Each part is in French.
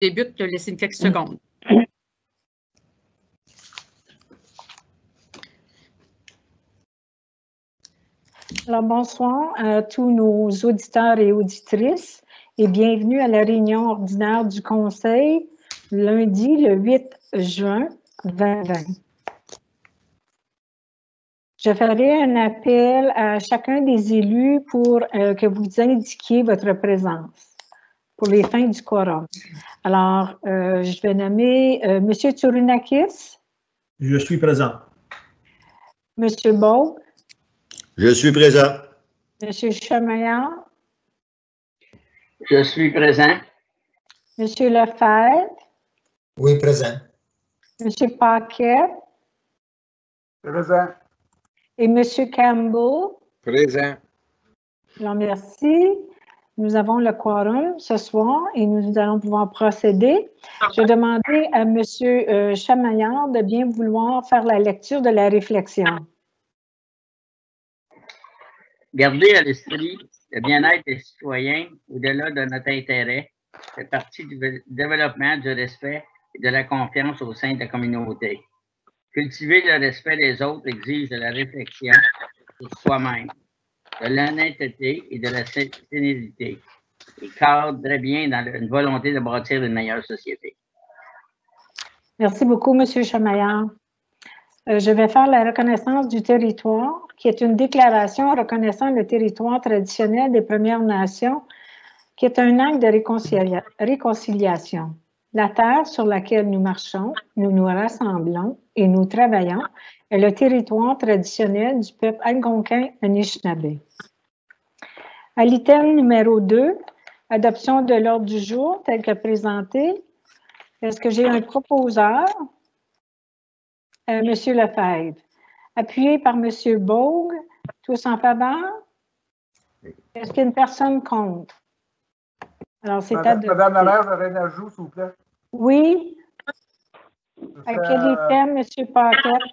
débute, laissez quelques secondes. Alors, bonsoir à tous nos auditeurs et auditrices et bienvenue à la réunion ordinaire du Conseil lundi le 8 juin 2020. Je ferai un appel à chacun des élus pour que vous indiquiez votre présence pour les fins du quorum. Alors, je vais nommer M. Tsourunakis. Je suis présent. M. Baug. Je suis présent. M. Chamaillard. Je suis présent. M. Lefebvre. Oui, présent. M. Paquette. Présent. Et M. Campbell. Présent. Alors, merci. Nous avons le quorum ce soir et nous allons pouvoir procéder. Je vais demander à M. Chamaillard de bien vouloir faire la lecture de la réflexion. Gardez à l'esprit le bien-être des citoyens au-delà de notre intérêt fait partie du développement du respect et de la confiance au sein de la communauté. Cultiver le respect des autres exige de la réflexion sur soi-même, de l'honnêteté et de la sérénité. Il cadre très bien dans une volonté de bâtir une meilleure société. Merci beaucoup, M. Chamaillard. Je vais faire la reconnaissance du territoire, qui est une déclaration reconnaissant le territoire traditionnel des Premières Nations, qui est un acte de réconciliation. La terre sur laquelle nous marchons, nous nous rassemblons et nous travaillons est le territoire traditionnel du peuple algonquin Anishinaabe. À l'item numéro 2, adoption de l'ordre du jour tel que présenté, est-ce que j'ai un proposeur? Monsieur Lefebvre. Appuyé par Monsieur Baug, tous en faveur? Est-ce qu'il y a une personne contre? Alors, c'est Madame la maire, j'aurais un ajout, s'il vous plaît. Oui. À quel item, M. Paquette?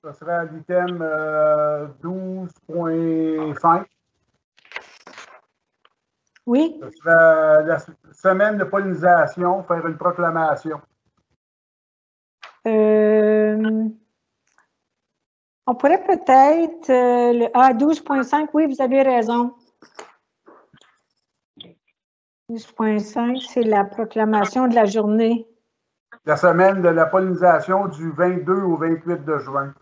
Ce serait à l'item 12.5. Oui. Ce serait la semaine de pollinisation, faire une proclamation. On pourrait peut-être... 12.5, oui, vous avez raison. 12.5, c'est la proclamation de la journée. La semaine de la pollinisation du 22 au 28 de juin.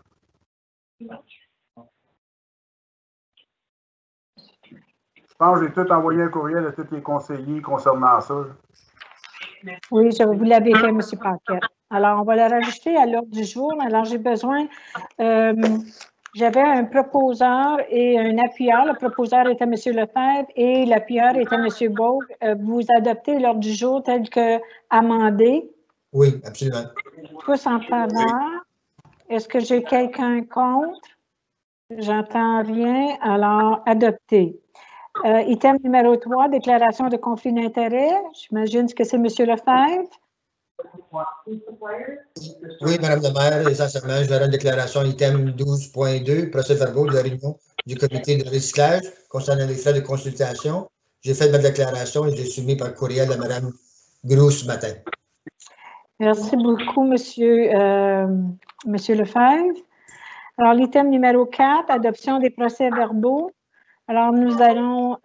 Je pense que j'ai tout envoyé un courriel à tous les conseillers concernant ça. Oui, vous l'avez fait, M. Paquette. Alors, on va le rajouter à l'ordre du jour. Alors, j'ai besoin... j'avais un proposeur et un appuyeur. Le proposeur était M. Lefebvre et l'appuyeur était M. Baug. Vous adoptez l'ordre du jour tel que amendé? Oui, absolument. Tous en faveur. Est-ce que j'ai quelqu'un contre? J'entends rien. Alors, adopté. Item numéro 3, déclaration de conflit d'intérêt. J'imagine que c'est M. Lefebvre. Oui, Mme la maire, essentiellement, je verrai une déclaration item 12.2, procès-verbaux de la réunion du comité de recyclage concernant les frais de consultation. J'ai fait ma déclaration et j'ai soumis par courriel à Mme Groux ce matin. Merci beaucoup, Monsieur Lefebvre. Alors, l'item numéro 4, adoption des procès-verbaux. Alors, nous allons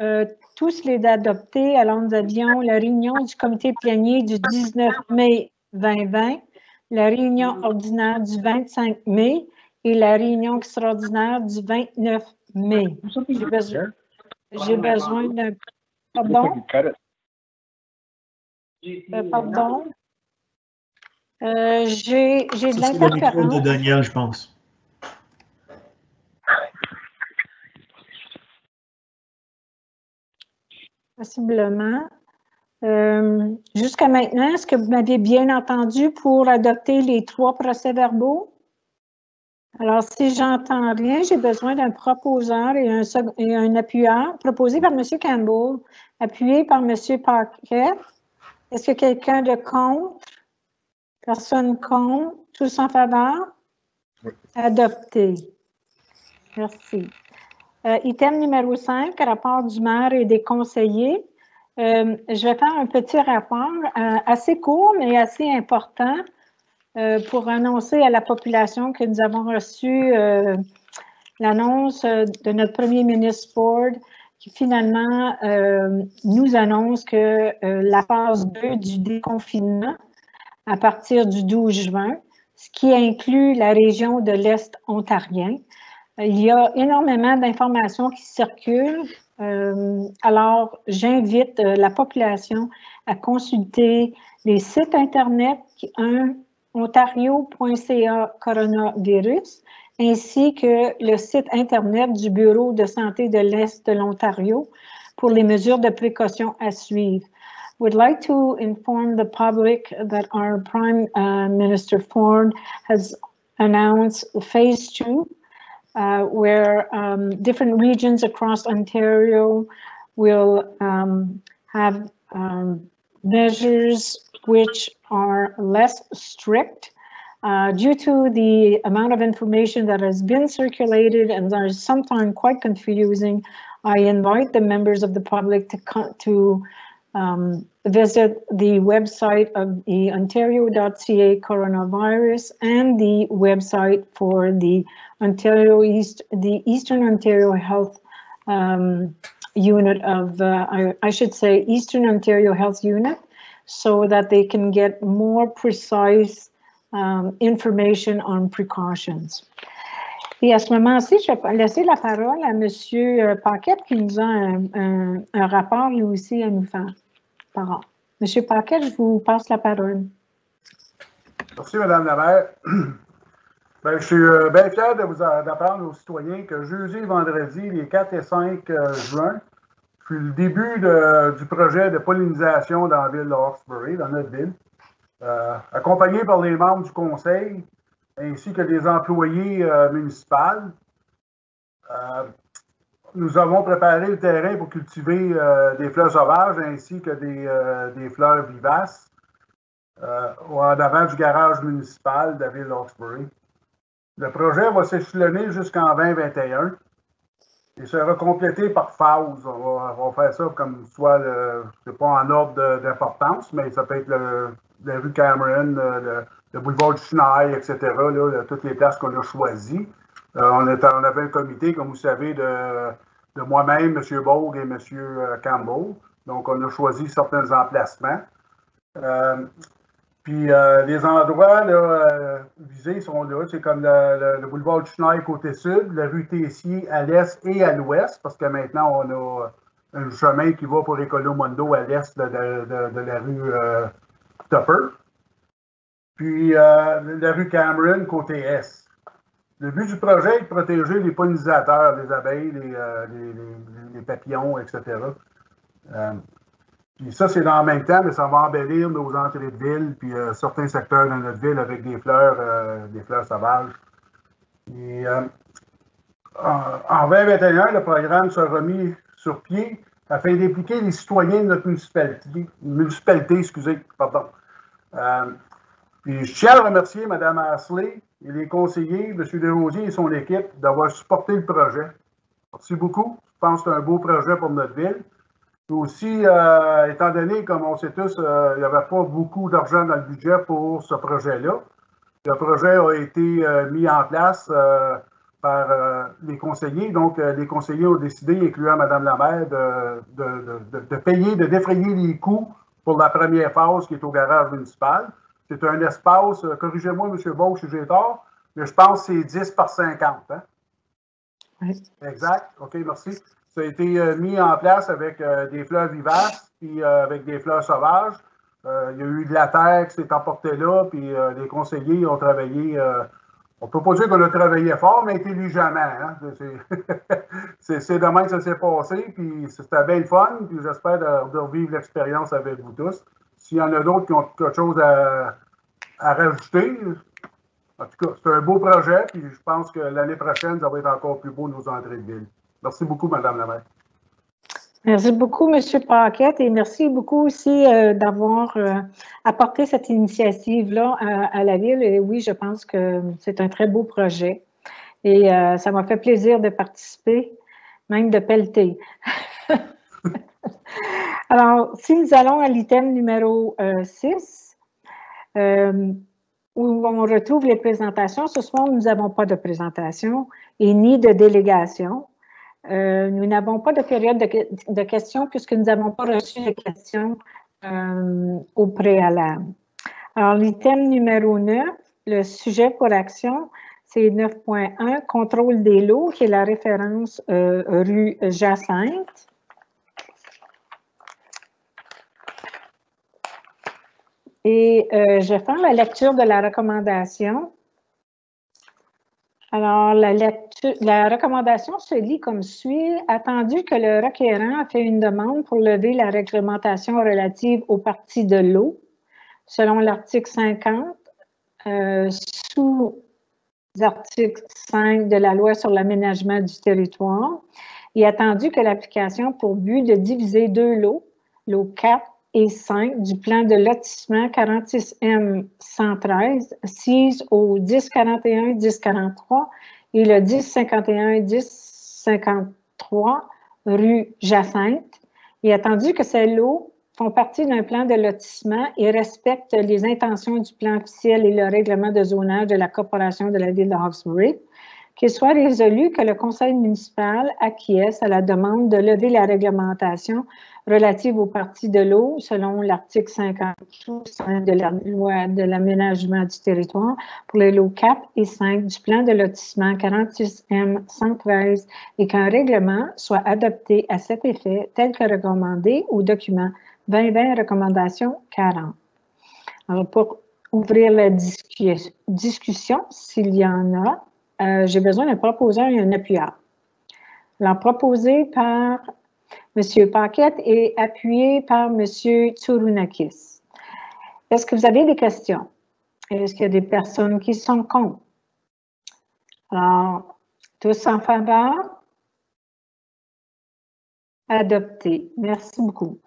tous les adopter. Alors, nous avions la réunion du comité plénier du 19 mai 2020, la réunion ordinaire du 25 mai et la réunion extraordinaire du 29 mai. J'ai besoin d'un... Pardon? Pardon? J'ai de l'interférence. C'est le micro de Daniel, je pense. Possiblement. Jusqu'à maintenant, est-ce que vous m'avez bien entendu pour adopter les 3 procès-verbaux? Alors, si j'entends rien, j'ai besoin d'un proposeur et un appuyeur, proposé par M. Campbell, appuyé par M. Paquette. Est-ce que quelqu'un de contre? Personne contre? Tous en faveur? Oui. Adopté. Merci. Item numéro 5, rapport du maire et des conseillers. Je vais faire un petit rapport assez court, mais assez important pour annoncer à la population que nous avons reçu l'annonce de notre premier ministre Ford qui finalement nous annonce que la phase 2 du déconfinement à partir du 12 juin, ce qui inclut la région de l'Est ontarien. Il y a énormément d'informations qui circulent. Alors, j'invite la population à consulter les sites Internet, ontario.ca coronavirus, ainsi que le site Internet du Bureau de santé de l'Est de l'Ontario pour les mesures de précaution à suivre. Would like to inform the public that our Prime Minister Ford has announced phase 2, where different regions across Ontario will have measures which are less strict. Due to the amount of information that has been circulated and are sometimes quite confusing, I invite the members of the public to visit the website of the ontario.ca coronavirus and the website for the Eastern Ontario Health Unit of, I should say, Eastern Ontario Health Unit, so that they can get more precise information on precautions. Et à ce moment-ci, je vais laisser la parole à M. Paquette qui nous a un rapport lui aussi à nous faire. M. Paquette, je vous passe la parole. Merci, Mme la maire. Ben, je suis bien fier d'apprendre aux citoyens que jeudi et vendredi, les 4 et 5 juin, fut le début du projet de pollinisation dans la ville de Hawkesbury, dans notre ville, accompagné par les membres du conseil ainsi que des employés municipaux. Nous avons préparé le terrain pour cultiver des fleurs sauvages ainsi que des fleurs vivaces en avant du garage municipal de la ville de Hawkesbury. Le projet va s'échelonner jusqu'en 2021 et sera complété par phase. On va faire ça comme soit, c'est pas en ordre d'importance, mais ça peut être la rue Cameron, le boulevard du Chenaille, etc., là, toutes les places qu'on a choisies. On avait un comité, comme vous savez, de moi-même, M. Bourg et M. Campbell. Donc, on a choisi certains emplacements. Puis, les endroits là, visés sont là. C'est comme le boulevard du Chenaille côté sud, la rue Tessier à l'est et à l'ouest, parce que maintenant, on a un chemin qui va pour Écolo Mondo à l'est de la rue Tupper. Puis, la rue Cameron côté est. Le but du projet est de protéger les pollinisateurs, les abeilles, les papillons, etc. Puis ça, c'est dans le même temps, mais ça va embellir nos entrées de ville, puis certains secteurs de notre ville avec des fleurs sauvages. Et, en 2021, le programme sera mis sur pied afin d'impliquer les citoyens de notre municipalité. Puis je tiens à remercier Mme Ashley et les conseillers, M. Desrosiers et son équipe, d'avoir supporté le projet. Merci beaucoup. Je pense que c'est un beau projet pour notre ville. Et aussi, étant donné, comme on sait tous, il n'y avait pas beaucoup d'argent dans le budget pour ce projet-là. Le projet a été mis en place par les conseillers. Donc, les conseillers ont décidé, incluant Mme la maire, de payer, de défrayer les coûts pour la première phase qui est au garage municipal. C'est un espace, corrigez-moi, M. Bauche, si j'ai tort, mais je pense que c'est 10 par 50. Hein? Oui. Exact. OK, merci. Ça a été mis en place avec des fleurs vivaces puis avec des fleurs sauvages. Il y a eu de la terre qui s'est emportée là, puis les conseillers ont travaillé. On ne peut pas dire qu'on a travaillé fort, mais intelligemment. Hein? C'est demain que ça s'est passé, puis c'était bien le fun, puis j'espère de revivre l'expérience avec vous tous. S'il y en a d'autres qui ont quelque chose à rajouter, en tout cas, c'est un beau projet, puis je pense que l'année prochaine, ça va être encore plus beau, nos entrées de ville. Merci beaucoup, Mme la maire. Merci beaucoup, M. Paquette, et merci beaucoup aussi d'avoir apporté cette initiative-là à la Ville. Et oui, je pense que c'est un très beau projet. Et ça m'a fait plaisir de participer, même de pelleter. Alors, si nous allons à l'item numéro 6, où on retrouve les présentations, ce soir, nous n'avons pas de présentation et ni de délégation. Nous n'avons pas de période de questions puisque nous n'avons pas reçu de questions au préalable. Alors, l'item numéro 9, le sujet pour action, c'est 9.1, contrôle des lots, qui est la référence rue Jacinthe. Et je vais faire la lecture de la recommandation. Alors, la recommandation se lit comme suit. Attendu que le requérant a fait une demande pour lever la réglementation relative aux parties de l'eau, selon l'article 50, sous article 5 de la loi sur l'aménagement du territoire, et attendu que l'application pour but de diviser deux lots, lot 4 et 5 du plan de lotissement 46M 113, siège au 1041 1043 et le 1051 1053 rue Jacinthe, et attendu que ces lots font partie d'un plan de lotissement et respectent les intentions du plan officiel et le règlement de zonage de la Corporation de la Ville de Hawkesbury, qu'il soit résolu que le conseil municipal acquiesce à la demande de lever la réglementation relative aux parties de l'eau selon l'article 52 de la loi de l'aménagement du territoire pour les lots 4 et 5 du plan de lotissement 46M 113 et qu'un règlement soit adopté à cet effet tel que recommandé au document 2020 recommandation 40. Alors, pour ouvrir la discussion, s'il y en a, j'ai besoin d'un proposeur et un appuyeur. Alors, proposé par M. Paquette et appuyé par M. Tsourunakis. Est-ce que vous avez des questions? Est-ce qu'il y a des personnes qui sont contre? Alors, tous en faveur? Adopté. Merci beaucoup.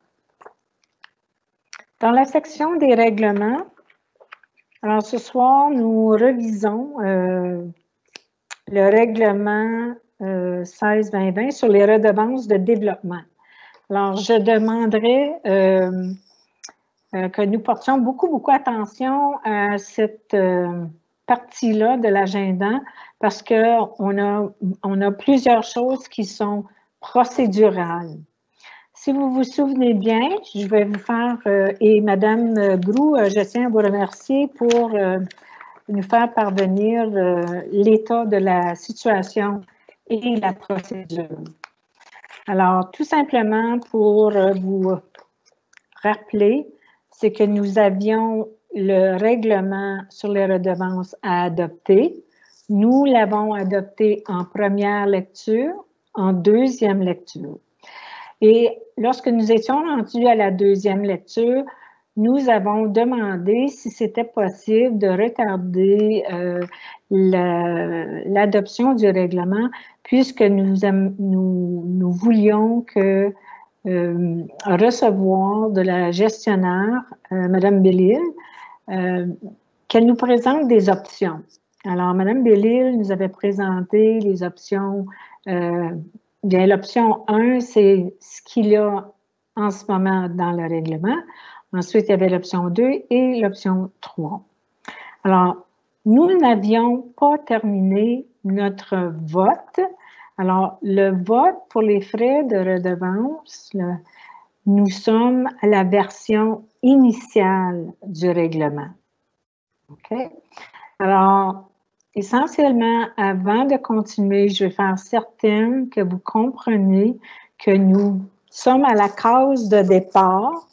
Dans la section des règlements, alors ce soir, nous revisons le règlement 16-2020 sur les redevances de développement. Alors, je demanderais que nous portions beaucoup attention à cette partie-là de l'agenda parce qu'on a plusieurs choses qui sont procédurales. Si vous vous souvenez bien, je vais vous faire, et Mme Groux, je tiens à vous remercier pour nous faire parvenir l'état de la situation et la procédure. Alors, tout simplement pour vous rappeler, c'est que nous avions le règlement sur les redevances à adopter. Nous l'avons adopté en première lecture, en deuxième lecture. Et lorsque nous étions rendus à la deuxième lecture, nous avons demandé si c'était possible de retarder l'adoption du règlement puisque nous voulions recevoir de la gestionnaire, Mme Bellil, qu'elle nous présente des options. Alors, Mme Bellil nous avait présenté les options. Bien, l'option 1, c'est ce qu'il y a en ce moment dans le règlement. Ensuite, il y avait l'option 2 et l'option 3. Alors, nous n'avions pas terminé notre vote. Alors, le vote pour les frais de redevance, nous sommes à la version initiale du règlement. OK? Alors, essentiellement, avant de continuer, je vais faire certaine que vous comprenez que nous sommes à la case de départ.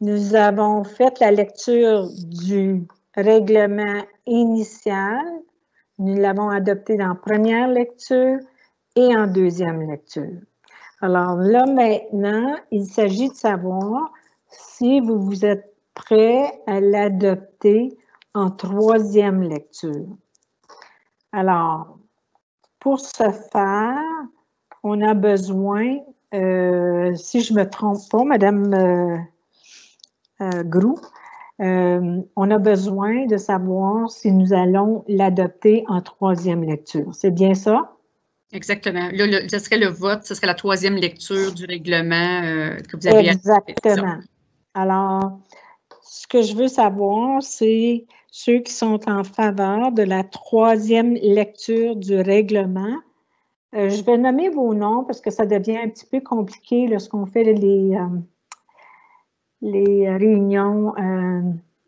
Nous avons fait la lecture du règlement initial. Nous l'avons adopté en première lecture et en deuxième lecture. Alors là, maintenant, il s'agit de savoir si vous êtes prêts à l'adopter en troisième lecture. Alors, pour ce faire, on a besoin, si je ne me trompe pas, Mme Groux, on a besoin de savoir si nous allons l'adopter en troisième lecture. C'est bien ça? Exactement. Là, ce serait le vote, ce serait la troisième lecture du règlement que vous avez. Exactement. Alors, ce que je veux savoir, c'est ceux qui sont en faveur de la troisième lecture du règlement. Je vais nommer vos noms parce que ça devient un petit peu compliqué lorsqu'on fait les réunions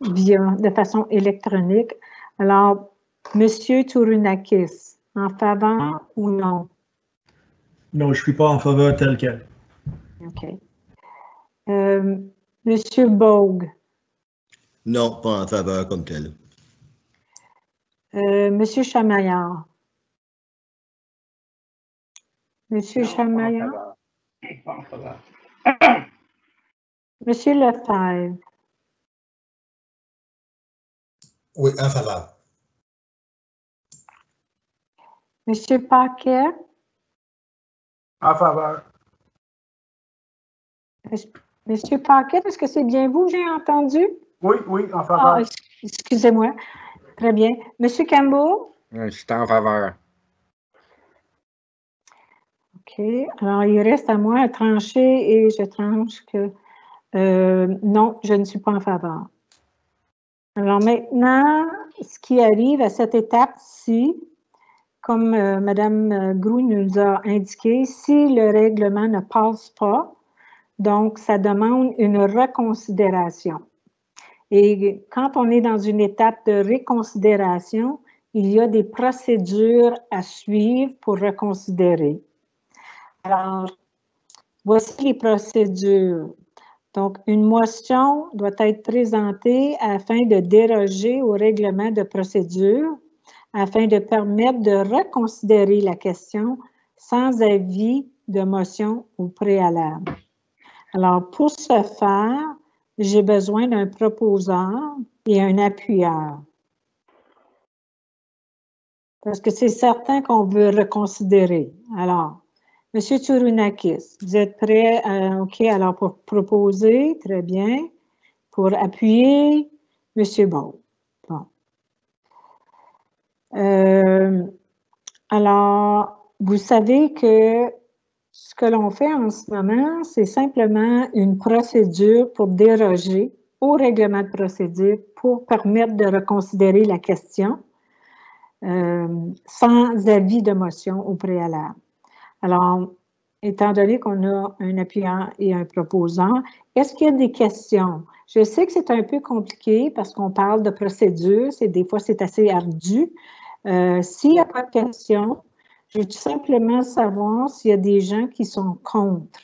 de façon électronique. Alors, Monsieur Tourunakis, en faveur ou non? Non, je ne suis pas en faveur tel quel. OK. Monsieur Bogue. Non, pas en faveur comme tel. Monsieur Chamaillard. Monsieur Chamaillard. Pas en faveur. Monsieur Lefebvre. Oui, en faveur. Monsieur Paquet. En faveur. Monsieur Paquet, est-ce que c'est bien vous que j'ai entendu? Oui, en faveur. Ah, excusez-moi. Très bien. Monsieur Campbell? Je suis en faveur. OK. Alors, il reste à moi à trancher et je tranche que non, je ne suis pas en faveur. Alors maintenant, ce qui arrive à cette étape-ci, comme Mme Groux nous a indiqué, si le règlement ne passe pas, donc ça demande une reconsidération. Et quand on est dans une étape de réconsidération, il y a des procédures à suivre pour reconsidérer. Alors, voici les procédures. Donc, une motion doit être présentée afin de déroger au règlement de procédure, afin de permettre de reconsidérer la question sans avis de motion au préalable. Alors, pour ce faire, j'ai besoin d'un proposeur et un appuyeur. Parce que c'est certain qu'on veut reconsidérer. Alors, M. Tourunakis, vous êtes prêt? OK, alors pour proposer, très bien. Pour appuyer, M. Baud. Bon. Alors, vous savez que ce que l'on fait en ce moment, c'est simplement une procédure pour déroger au règlement de procédure pour permettre de reconsidérer la question sans avis de motion au préalable. Alors, étant donné qu'on a un appuyant et un proposant, est-ce qu'il y a des questions? Je sais que c'est un peu compliqué parce qu'on parle de procédure, des fois c'est assez ardu. S'il n'y a pas de questions, je veux tout simplement savoir s'il y a des gens qui sont contre.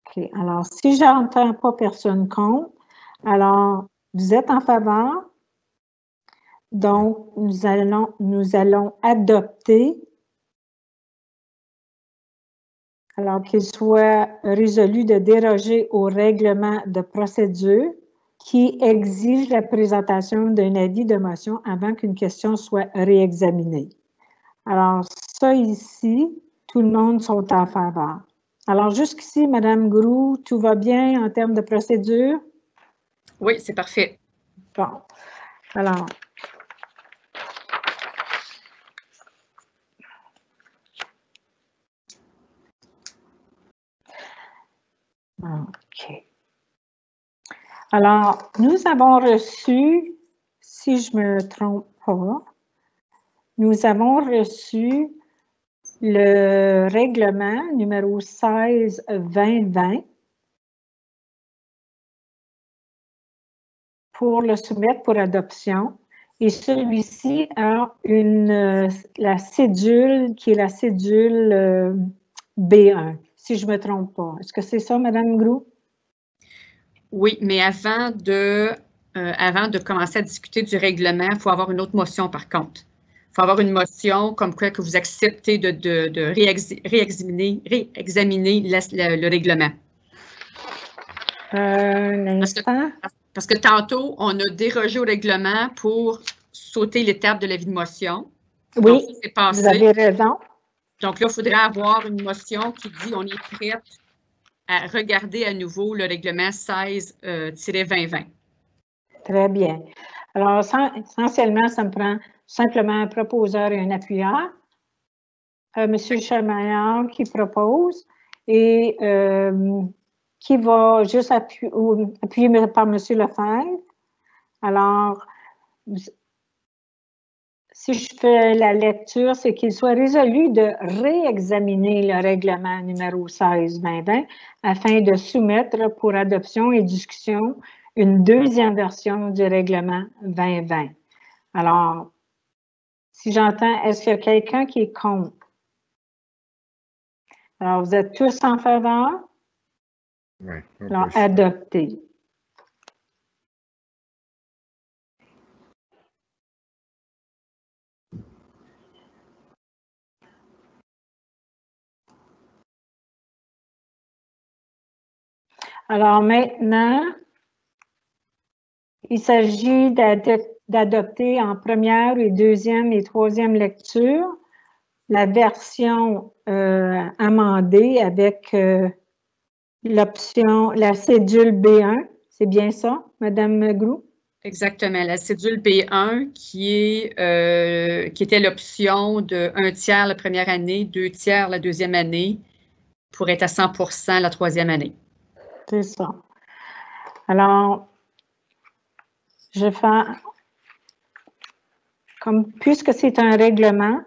OK, alors si je n'entends pas personne contre, alors vous êtes en faveur. Donc, nous allons adopter, alors qu'il soit résolu de déroger au règlement de procédure qui exige la présentation d'un avis de motion avant qu'une question soit réexaminée. Alors, ça ici, tout le monde sont en faveur. Alors, jusqu'ici, Mme Groux, tout va bien en termes de procédure? Oui, c'est parfait. Bon. Alors, OK. Alors, nous avons reçu, si je ne me trompe pas, nous avons reçu le règlement numéro 16-2020 pour le soumettre pour adoption. Et celui-ci a la cédule qui est la cédule B1, si je ne me trompe pas. Est-ce que c'est ça, Mme Groux? Oui, mais avant de commencer à discuter du règlement, il faut avoir une autre motion par contre. Il faut avoir une motion comme quoi que vous acceptez de réexaminer le règlement. Un instant. Parce que tantôt, on a dérogé au règlement pour sauter l'étape de l'avis de motion. Oui, donc, c'est passé. Vous avez raison. Donc là, il faudrait avoir une motion qui dit on est prêt à regarder à nouveau le règlement 16-2020. Très bien. Alors, essentiellement, ça me prend simplement un proposeur et un appuyeur. M. Chamaillard qui propose et qui va juste appuyer par M. Lefebvre. Alors, si je fais la lecture, c'est qu'il soit résolu de réexaminer le règlement numéro 16-2020 afin de soumettre pour adoption et discussion une deuxième version du règlement 2020. Alors, si j'entends, est-ce qu'il y a quelqu'un qui est contre? Alors, vous êtes tous en faveur? Oui. Alors, adopté. Alors maintenant, il s'agit d'adopter en première et deuxième et troisième lecture la version amendée avec l'option, la cédule B1. C'est bien ça, Madame Groux? Exactement, la cédule B1 qui était l'option de 1/3 la première année, 2/3 la deuxième année, pour être à 100% la troisième année. C'est ça. Alors, je fais, puisque c'est un règlement,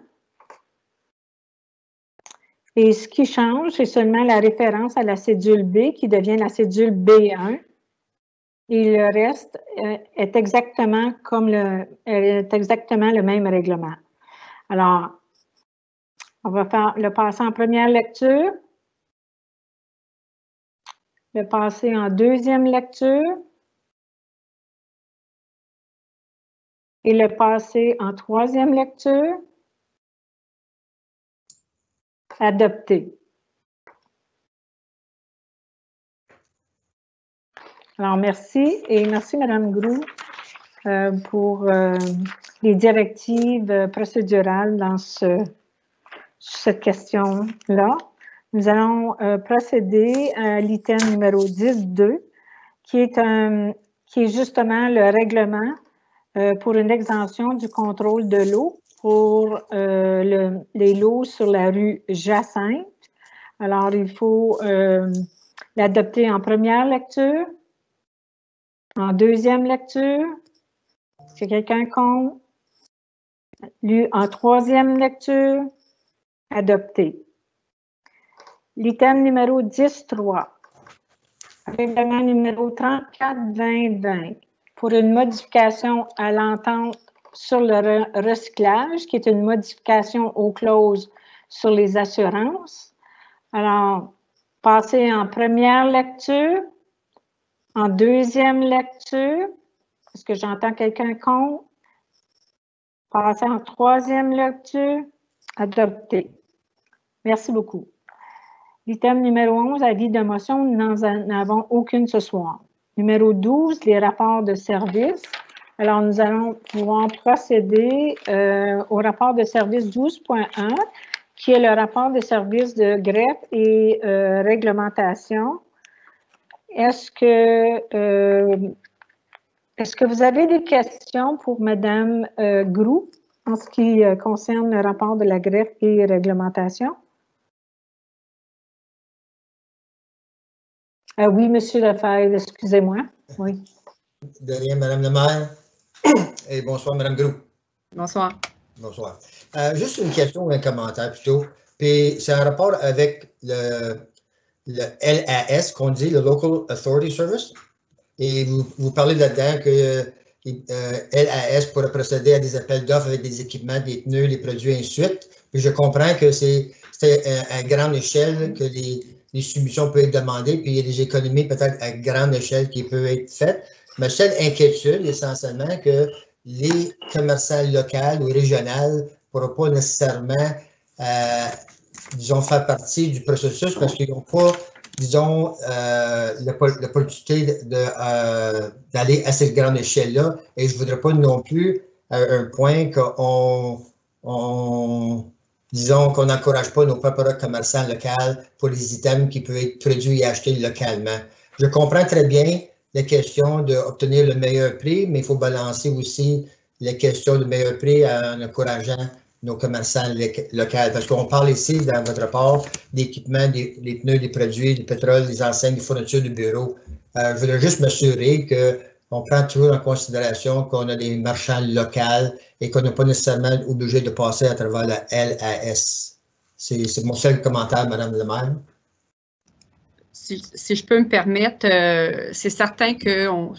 et ce qui change, c'est seulement la référence à la cédule B qui devient la cédule B1. Et le reste est exactement le même règlement. Alors, on va le passer en première lecture, le passer en deuxième lecture et le passer en troisième lecture. Adopté. Alors, merci et merci, Mme Groux, pour les directives procédurales dans cette question-là. Nous allons procéder à l'item numéro 10.2, qui est justement le règlement pour une exemption du contrôle de l'eau pour les lots sur la rue Jacinthe. Alors, il faut l'adopter en première lecture. En deuxième lecture, est-ce que quelqu'un compte? Lu en troisième lecture, adopté. L'item numéro 10.3, règlement numéro 34-2020 pour une modification à l'entente sur le recyclage, qui est une modification aux clauses sur les assurances. Alors, passer en première lecture. En deuxième lecture, est-ce que j'entends quelqu'un contre? Passer en troisième lecture, adopté. Merci beaucoup. L'item numéro 11, avis de motion, nous n'en avons aucune ce soir. Numéro 12, les rapports de service. Alors, nous allons pouvoir procéder au rapport de service 12.1, qui est le rapport de service de greffe et réglementation. Est-ce que vous avez des questions pour Mme Groux en ce qui concerne le rapport de la greffe et réglementation? Oui, M. Lefebvre, excusez-moi. Oui. De rien, Mme le maire. Et bonsoir, Mme Groux. Bonsoir. Bonsoir. Juste une question ou un commentaire plutôt. Puis c'est en rapport avec le LAS, qu'on dit, le Local Authority Service. Et vous parlez là-dedans que LAS pourrait procéder à des appels d'offres avec des équipements, des pneus, les produits, et ainsi de suite. Puis je comprends que c'est à grande échelle que les submissions peuvent être demandées, puis il y a des économies peut-être à grande échelle qui peuvent être faites. Ma seule inquiétude, essentiellement, que les commerçants locaux ou régionaux ne pourront pas nécessairement, disons, faire partie du processus parce qu'ils n'ont pas, disons, la possibilité d'aller à cette grande échelle-là. Et je ne voudrais pas non plus à un point disons qu'on n'encourage pas nos propres commerçants locaux pour les items qui peuvent être produits et achetés localement. Je comprends très bien la question d'obtenir le meilleur prix, mais il faut balancer aussi la question du meilleur prix en encourageant nos commerçants locaux. Parce qu'on parle ici, dans votre rapport, d'équipements, des pneus, des produits, du pétrole, des enseignes, des fournitures de bureaux. Je voudrais juste m'assurer qu'on prend toujours en considération qu'on a des marchands locaux et qu'on n'est pas nécessairement obligé de passer à travers la LAS. C'est mon seul commentaire, Mme le maire. Si je peux me permettre, c'est certain qu'on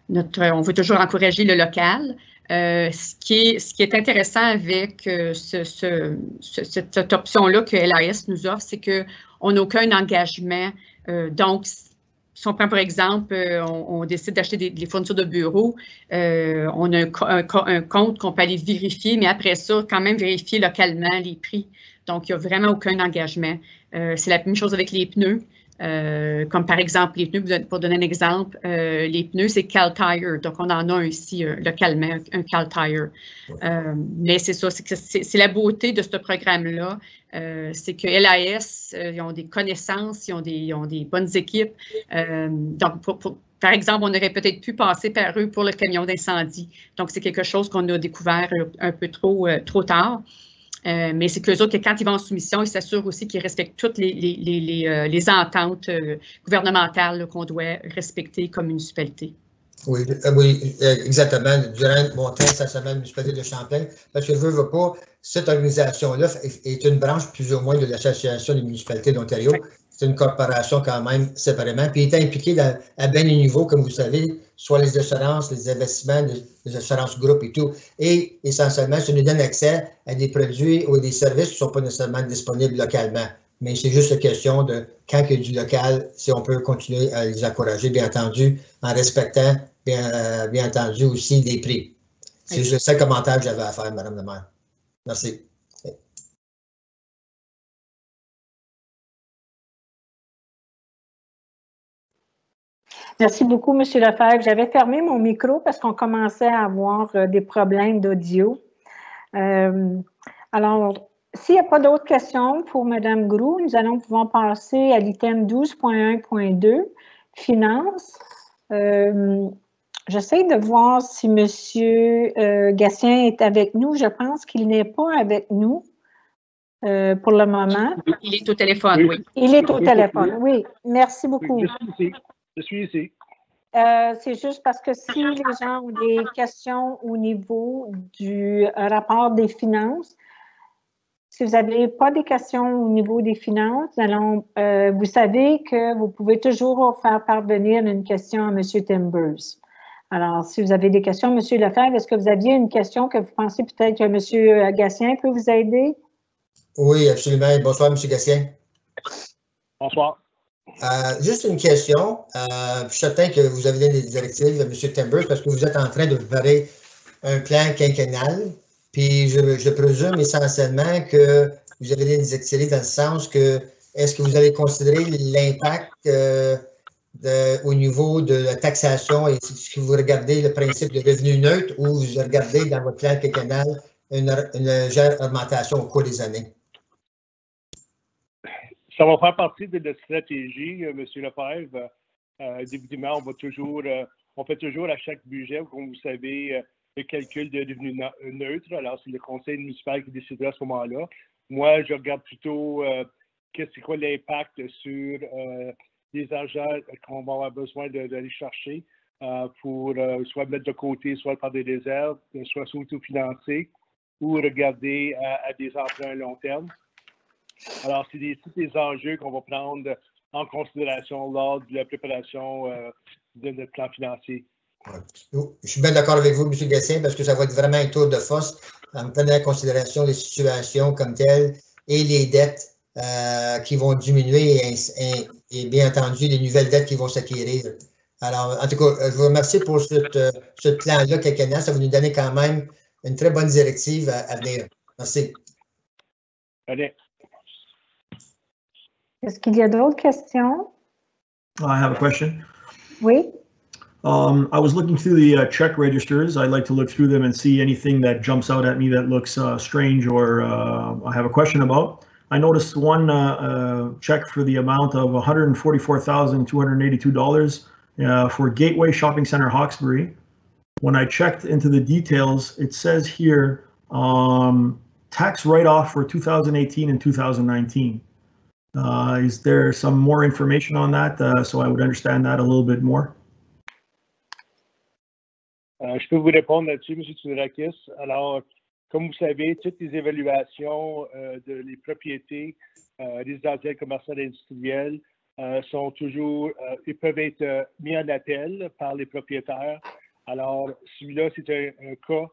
on veut toujours encourager le local. Ce qui est intéressant avec cette option-là que LAS nous offre, c'est qu'on n'a aucun engagement. Donc, si on prend par exemple, on décide d'acheter des fournitures de bureau, on a un compte qu'on peut aller vérifier, mais après ça, quand même vérifier localement les prix. Donc, il n'y a vraiment aucun engagement. C'est la même chose avec les pneus. Comme par exemple, les pneus, pour donner un exemple, les pneus, c'est Cal Tire. Donc, on en a un ici localement, un Cal Tire. Mais c'est ça, c'est la beauté de ce programme-là. C'est que LAS, ils ont des connaissances, ils ont des bonnes équipes. Donc, par exemple, on aurait peut-être pu passer par eux pour le camion d'incendie. Donc, c'est quelque chose qu'on a découvert un peu trop tard. Mais c'est que les autres, quand ils vont en soumission, ils s'assurent aussi qu'ils respectent toutes les ententes gouvernementales qu'on doit respecter comme municipalité. Oui, exactement. Durant mon temps, ça s'appelle municipalité de Champlain, parce que je veux pas, cette organisation-là est une branche plus ou moins de l'Association des municipalités d'Ontario. C'est une corporation quand même séparément, puis il est impliqué à bien des niveaux, comme vous savez, soit les assurances, les investissements, les assurances groupes et tout. Et essentiellement, ça nous donne accès à des produits ou des services qui ne sont pas nécessairement disponibles localement. Mais c'est juste une question de quand il y a du local, si on peut continuer à les encourager, bien entendu, en respectant, bien entendu, aussi des prix. C'est juste le commentaire que j'avais à faire, Mme la maire. Merci. Merci beaucoup, M. Lefebvre. J'avais fermé mon micro parce qu'on commençait à avoir des problèmes d'audio. Alors, s'il n'y a pas d'autres questions pour Mme Groulx, nous allons pouvoir passer à l'item 12.1.2, Finances. J'essaie de voir si M. Gatien est avec nous. Je pense qu'il n'est pas avec nous pour le moment. Il est au téléphone, oui. Il est au téléphone, oui. Merci beaucoup. Je suis ici. C'est juste parce que si les gens ont des questions au niveau du rapport des finances, si vous n'avez pas des questions au niveau des finances, vous savez que vous pouvez toujours faire parvenir une question à M. Timbers. Alors, si vous avez des questions, M. Lefebvre, est-ce que vous aviez une question que vous pensez peut-être que M. Gatien peut vous aider? Oui, absolument. Bonsoir, M. Gatien. Bonsoir. Juste une question. Je suis certain que vous avez donné des directives à M. Timbers parce que vous êtes en train de préparer un plan quinquennal. Puis je présume essentiellement que vous avez donné des directives dans le sens que est-ce que vous allez considérer l'impact au niveau de la taxation et est-ce que vous regardez le principe de revenu neutre ou vous regardez dans votre plan quinquennal une légère augmentation au cours des années? Ça va faire partie de notre stratégie, M. Lefebvre. Évidemment, on fait toujours à chaque budget, comme vous savez, le calcul de revenu neutre. Alors, c'est le conseil municipal qui décidera à ce moment-là. Moi, je regarde plutôt c'est quoi l'impact sur les argents qu'on va avoir besoin d'aller chercher pour soit mettre de côté, soit par des réserves, soit s'autofinancer ou regarder à des emprunts à long terme. Alors, c'est tous les enjeux qu'on va prendre en considération lors de la préparation de notre plan financier. Je suis bien d'accord avec vous, M. Gatien, parce que ça va être vraiment un tour de force en prenant en considération les situations comme telles et les dettes qui vont diminuer et bien entendu, les nouvelles dettes qui vont s'acquérir. Alors, en tout cas, je vous remercie pour ce plan-là quinquennal. Ça va nous donner quand même une très bonne directive à venir. Merci. Allez. Est-ce qu'il y a d'autres questions? I have a question. Oui. I was looking through the check registers. I'd like to look through them and see anything that jumps out at me that looks strange or I have a question about. I noticed one check for the amount of $144,282 for Gateway Shopping Center, Hawkesbury. When I checked into the details, it says here Tax write-off for 2018 and 2019. Is there some more information on that so I would understand that a little bit more? Je peux vous répondre là-dessus, M. Tsounakis. Alors, comme vous savez, toutes les évaluations de les propriétés résidentielles, commerciales et industrielles sont toujours, ils peuvent être mis en appel par les propriétaires. Alors, celui-là, c'est un cas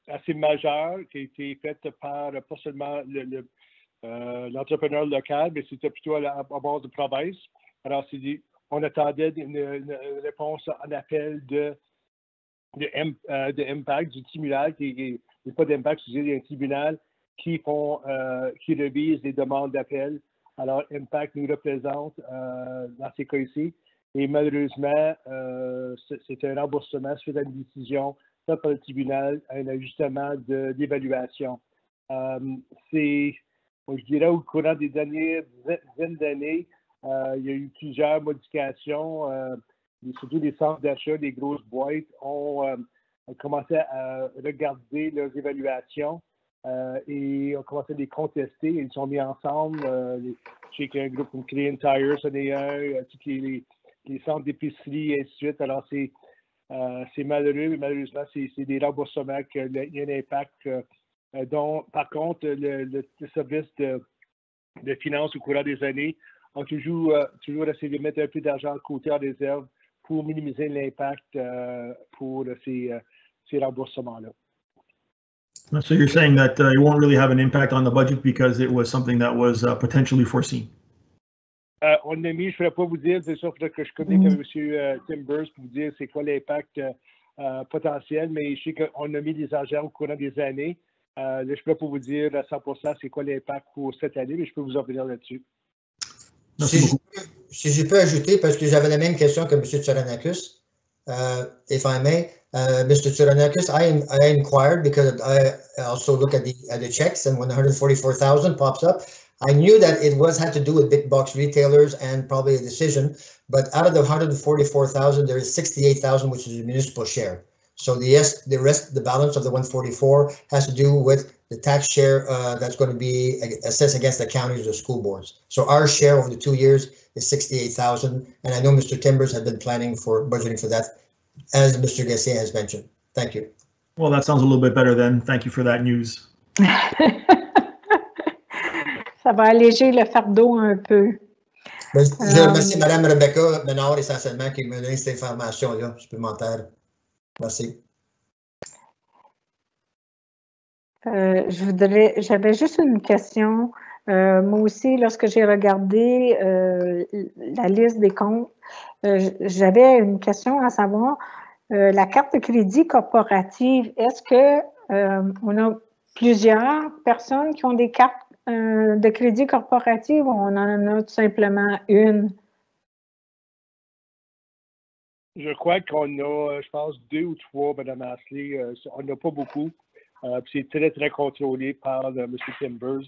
assez majeur qui a été fait par pas seulement l'entrepreneur local, mais c'était plutôt à bord de province. Alors, on attendait une réponse en appel de Impact, du tribunal, qui n'est pas d'Impact, c'est un tribunal qui revise les demandes d'appel. Alors, Impact nous représente dans ces cas ici. Et malheureusement, c'est un remboursement suite à une décision faite par le tribunal, un ajustement d'évaluation. Je dirais, au courant des dernières dizaines d'années, il y a eu plusieurs modifications. Surtout les centres d'achat, les grosses boîtes ont commencé à regarder leurs évaluations et ont commencé à les contester. Ils sont mis ensemble. Je sais qu'il y a un groupe comme Canadian Tire, c'en est un, tous les centres d'épicerie et ainsi de suite. Alors, c'est malheureux, mais malheureusement, c'est des remboursements qu'il y a un impact dont, par contre, le service de finances au courant des années ont toujours essayé de mettre un peu d'argent de côté en réserve pour minimiser l'impact pour ces remboursements-là. So you're saying that it won't really have an impact on the budget because it was something that was potentially foreseen? On a mis, je ne pourrais pas vous dire, c'est sûr que je communique avec M. Timbers pour vous dire c'est quoi l'impact potentiel, mais je sais qu'on a mis des agents au courant des années. Je ne peux pas vous dire à 100% c'est quoi l'impact pour cette année, mais je peux vous en venir là-dessus. Si je peux ajouter, parce que j'avais la même question que M. Tsounakis, if I may, Mr. Tsounakis, I inquired because I also look at the checks, and when 144,000 pops up, I knew that it had to do with big box retailers and probably a decision, but out of the 144,000, there is 68,000, which is a municipal share. So the balance of the 144 has to do with the tax share that's going to be assessed against the counties or school boards. So our share over the 2 years is 68,000, and I know Mr. Timbers had been planning for budgeting for that, as Mr. Gassier has mentioned. Thank you. Well, that sounds a little bit better then. Thank you for that news. Ça va alléger le fardeau un peu. Je remercie Mme Rebecca Ménard essentiellement qui m'a donné cette information-là supplémentaire. Merci. J'avais juste une question. Moi aussi, lorsque j'ai regardé la liste des comptes, j'avais une question à savoir, la carte de crédit corporative, est-ce qu'on a plusieurs personnes qui ont des cartes de crédit corporative ou on en a tout simplement une? Je crois qu'on a, je pense, 2 ou 3, Mme Ashley. On n'a pas beaucoup. C'est très, très contrôlé par M. Timbers.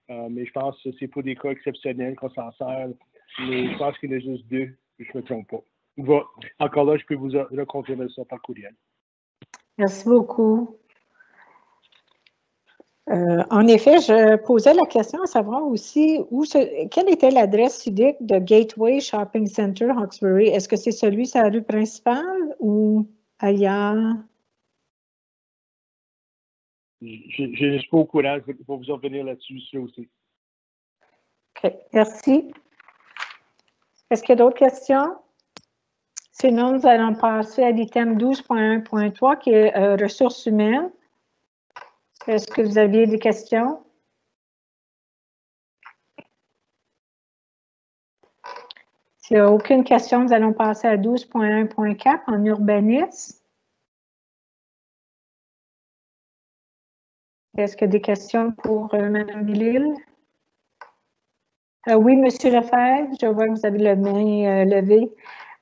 Mais je pense que c'est pour des cas exceptionnels qu'on s'en sert. Mais je pense qu'il y en a juste 2, je ne me trompe pas. Encore là, je peux vous reconfirmer ça par courriel. Merci beaucoup. En effet, je posais la question à savoir aussi quelle était l'adresse civique de Gateway Shopping Center, Hawkesbury. Est-ce que c'est celui sur la rue principale ou ailleurs? Je ne suis pas au courant. Je vais vous en venir là-dessus aussi. OK. Merci. Est-ce qu'il y a d'autres questions? Sinon, nous allons passer à l'item 12.1.3 qui est ressources humaines. Est-ce que vous aviez des questions? S'il n'y a aucune question, nous allons passer à 12.1.4 en urbanisme. Est-ce qu'il y a des questions pour Mme Bellil? Oui, M. Lefebvre, je vois que vous avez la main levée.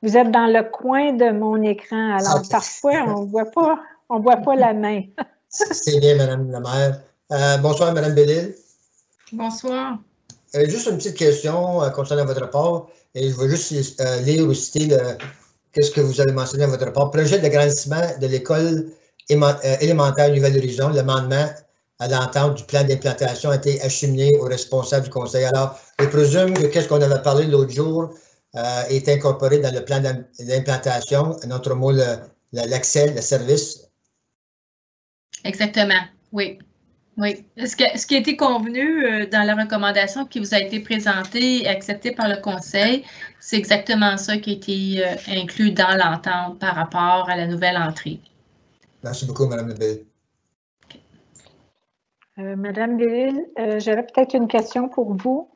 Vous êtes dans le coin de mon écran, alors parfois, on ne voit pas la main. C'est bien, Mme la maire. Bonsoir, Mme Bellil. Bonsoir. Juste une petite question concernant votre rapport. Et je vais juste lire ou citer qu'est-ce que vous avez mentionné dans votre rapport. Projet d'agrandissement de l'école élémentaire Nouvelle-Horizon, l'amendement à l'entente du plan d'implantation a été acheminé au responsable du conseil. Alors, je présume que qu'est-ce qu'on avait parlé l'autre jour est incorporé dans le plan d'implantation, en autre mot, l'accès, le service. Exactement, oui. Oui. Ce qui a été convenu dans la recommandation qui vous a été présentée et acceptée par le conseil, c'est exactement ça qui a été inclus dans l'entente par rapport à la nouvelle entrée. Merci beaucoup, Mme Lebel. Madame Delille, j'aurais peut-être une question pour vous.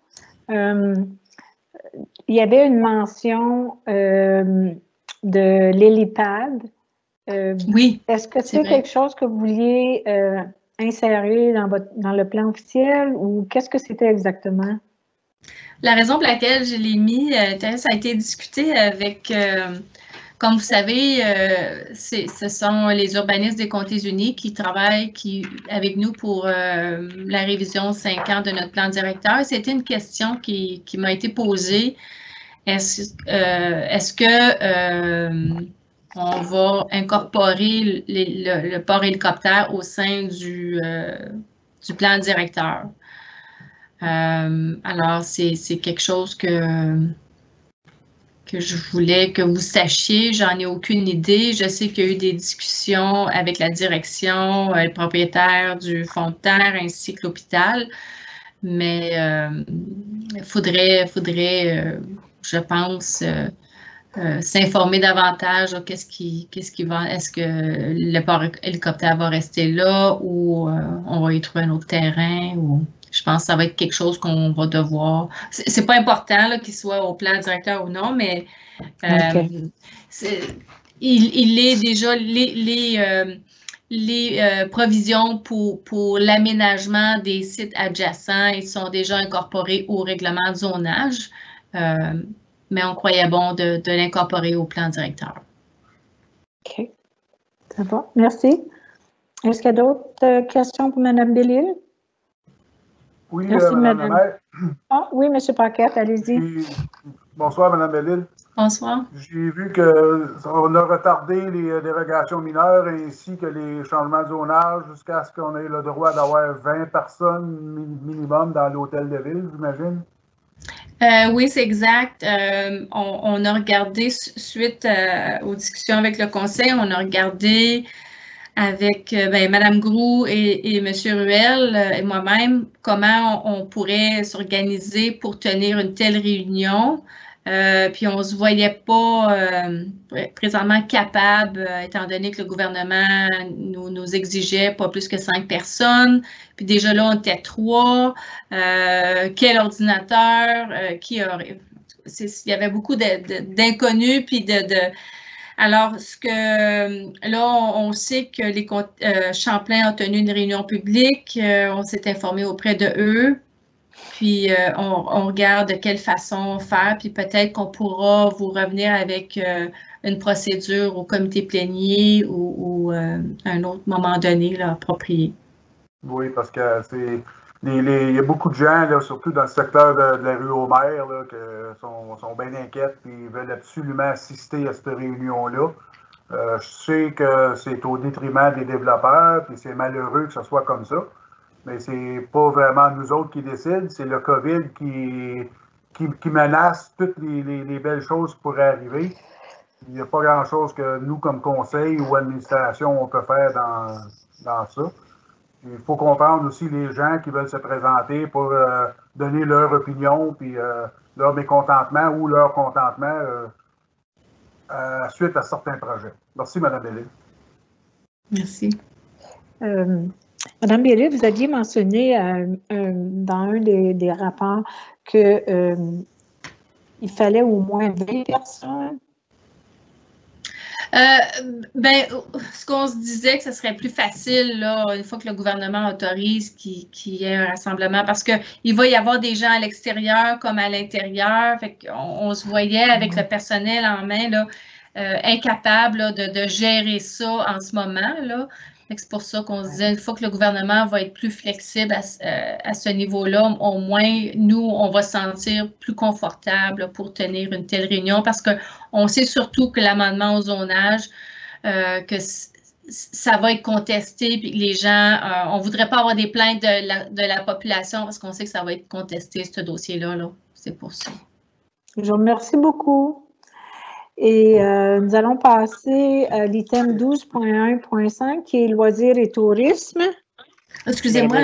Il y avait une mention de l'hélipad. Oui. Est-ce que c'est quelque chose que vous vouliez insérer dans le plan officiel ou qu'est-ce que c'était exactement? La raison pour laquelle je l'ai mis, ça a été discuté avec, comme vous savez, ce sont les urbanistes des Comtés unis qui travaillent avec nous pour la révision 5 ans de notre plan directeur. C'était une question qui m'a été posée. Est-ce que on va incorporer le port hélicoptère au sein du plan directeur? Alors, c'est quelque chose que je voulais que vous sachiez. J'en ai aucune idée. Je sais qu'il y a eu des discussions avec la direction, le propriétaire du fonds de terre ainsi que l'hôpital. Mais il faudrait, je pense, s'informer davantage. Qu'est-ce qui va, est-ce que le port hélicoptère va rester là ou on va y trouver un autre terrain ou... Je pense que ça va être quelque chose qu'on va devoir... C'est pas important qu'il soit au plan directeur ou non, mais il est déjà les provisions pour l'aménagement des sites adjacents, ils sont déjà incorporés au règlement de zonage, mais on croyait bon de l'incorporer au plan directeur. OK. Ça va. Merci. Est-ce qu'il y a d'autres questions pour Mme Bellil? Oui, merci, Mme la maire. Ah, oui, M. Paquette, allez-y. Bonsoir, Mme Bellil. Bonsoir. J'ai vu qu'on a retardé les dérogations mineures ainsi que les changements de zonage jusqu'à ce qu'on ait le droit d'avoir 20 personnes minimum dans l'hôtel de ville, j'imagine. Oui, c'est exact. On a regardé, suite aux discussions avec le conseil, on a regardé avec Mme Groux et M. Ruel et moi-même, comment on pourrait s'organiser pour tenir une telle réunion. Puis on ne se voyait pas présentement capable, étant donné que le gouvernement nous exigeait pas plus que 5 personnes. Puis déjà là, on était 3. Quel ordinateur? Qui aurait... Il y avait beaucoup d'inconnus, puis Alors, là, on sait que Champlain a tenu une réunion publique, on s'est informé auprès de eux, puis on regarde de quelle façon faire, puis peut-être qu'on pourra vous revenir avec une procédure au comité plénier ou un autre moment donné là, approprié. Oui, parce que il y a beaucoup de gens, là, surtout dans le secteur de la rue Homer, là, qui sont bien inquiets et veulent absolument assister à cette réunion-là. Je sais que c'est au détriment des développeurs, puis c'est malheureux que ce soit comme ça, mais c'est pas vraiment nous autres qui décident, c'est le COVID qui menace toutes les belles choses qui pourraient arriver. Il n'y a pas grand-chose que nous, comme conseil ou administration, on peut faire dans ça. Il faut comprendre aussi les gens qui veulent se présenter pour donner leur opinion, puis leur mécontentement ou leur contentement suite à certains projets. Merci, Mme Bellil. Merci. Mme Bellil, vous aviez mentionné dans un des rapports qu'il fallait au moins 20 personnes. Ce qu'on se disait que ce serait plus facile, là, une fois que le gouvernement autorise qu'il y ait un rassemblement, parce qu'il va y avoir des gens à l'extérieur comme à l'intérieur. On se voyait avec le personnel en main, là, incapable là, de gérer ça en ce moment. Là. C'est pour ça qu'on se disait, une fois que le gouvernement va être plus flexible à ce niveau-là, au moins, nous, on va se sentir plus confortable pour tenir une telle réunion parce qu'on sait surtout que l'amendement au zonage, que ça va être contesté, puis que les gens, on ne voudrait pas avoir des plaintes de la population parce qu'on sait que ça va être contesté, ce dossier-là. Là. C'est pour ça. Je vous remercie beaucoup. Et nous allons passer à l'item 12.1.5 qui est loisirs et tourisme. Excusez-moi,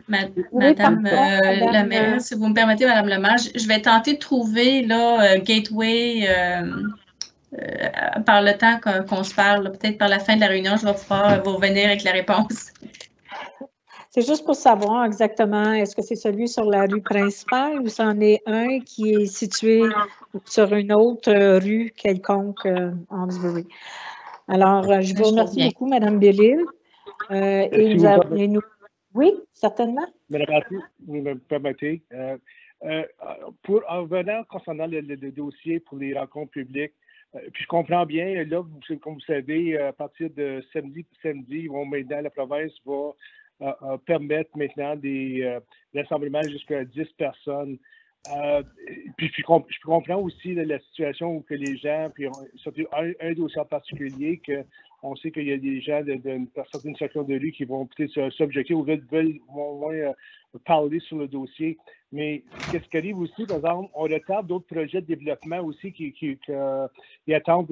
Madame la maire, si vous me permettez, Madame le maire, je vais tenter de trouver là, Gateway par le temps qu'on se parle. Peut-être par la fin de la réunion, je vais pouvoir vous revenir avec la réponse. C'est juste pour savoir exactement, est-ce que c'est celui sur la rue principale ou c'en est un qui est situé sur une autre rue quelconque en Hawkesbury? Alors, je vous remercie beaucoup, Mme Bellil. Oui, certainement. Madame Marty, vous me permettez. En venant concernant le dossier pour les rencontres publiques, puis je comprends bien, là, comme vous savez, à partir de samedi, maintenant, la province va permettre maintenant des rassemblements jusqu'à 10 personnes. Puis je comprends aussi la situation où que les gens, puis surtout un dossier en particulier, qu'on sait qu'il y a des gens d'une certaine section de rue qui vont peut-être s'objecter ou veulent au moins parler sur le dossier. Mais qu'est-ce qui arrive aussi, par exemple, on retarde d'autres projets de développement aussi qui attendent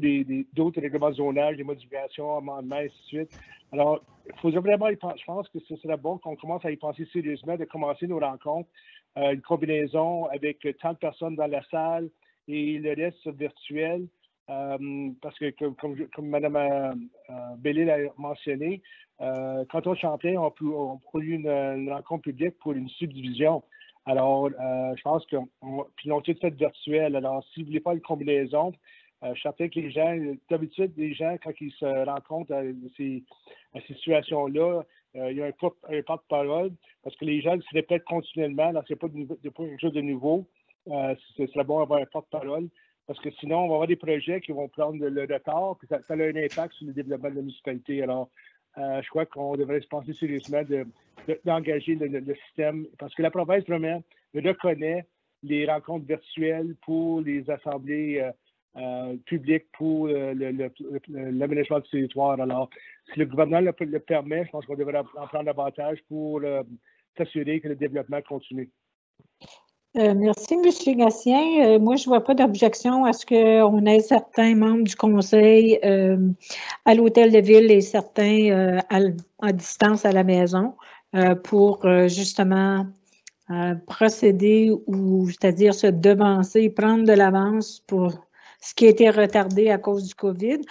d'autres règlements de zonage, des modifications, amendements, et ainsi de suite. Alors, il faudrait vraiment, je pense que ce serait bon qu'on commence à y penser sérieusement, de commencer nos rencontres, une combinaison avec tant de personnes dans la salle et le reste virtuel. Parce que, comme Mme Bellil a mentionné, quand on Champlain, on produit une rencontre publique pour une subdivision. Alors, je pense qu'ils l'ont tout fait virtuel. Alors, si vous voulez faire une combinaison, je suis certain que les gens, d'habitude, les gens, quand ils se rencontrent à ces situations-là, il y a un porte-parole, parce que les gens se répètent continuellement. Alors, ce n'est pas quelque chose de nouveau. Ce serait bon d'avoir un porte-parole. Parce que sinon, on va avoir des projets qui vont prendre le retard, puis ça a un impact sur le développement de la municipalité. Alors, je crois qu'on devrait se penser sérieusement d'engager le système, parce que la province, vraiment, reconnaît les rencontres virtuelles pour les assemblées publiques pour l'aménagement du territoire. Alors, si le gouvernement le permet, je pense qu'on devrait en prendre davantage pour s'assurer que le développement continue. Merci, M. Gatien. Moi, je ne vois pas d'objection à ce qu'on ait certains membres du conseil à l'hôtel de ville et certains à distance à la maison pour justement procéder ou, c'est-à-dire se devancer, prendre de l'avance pour ce qui a été retardé à cause du COVID.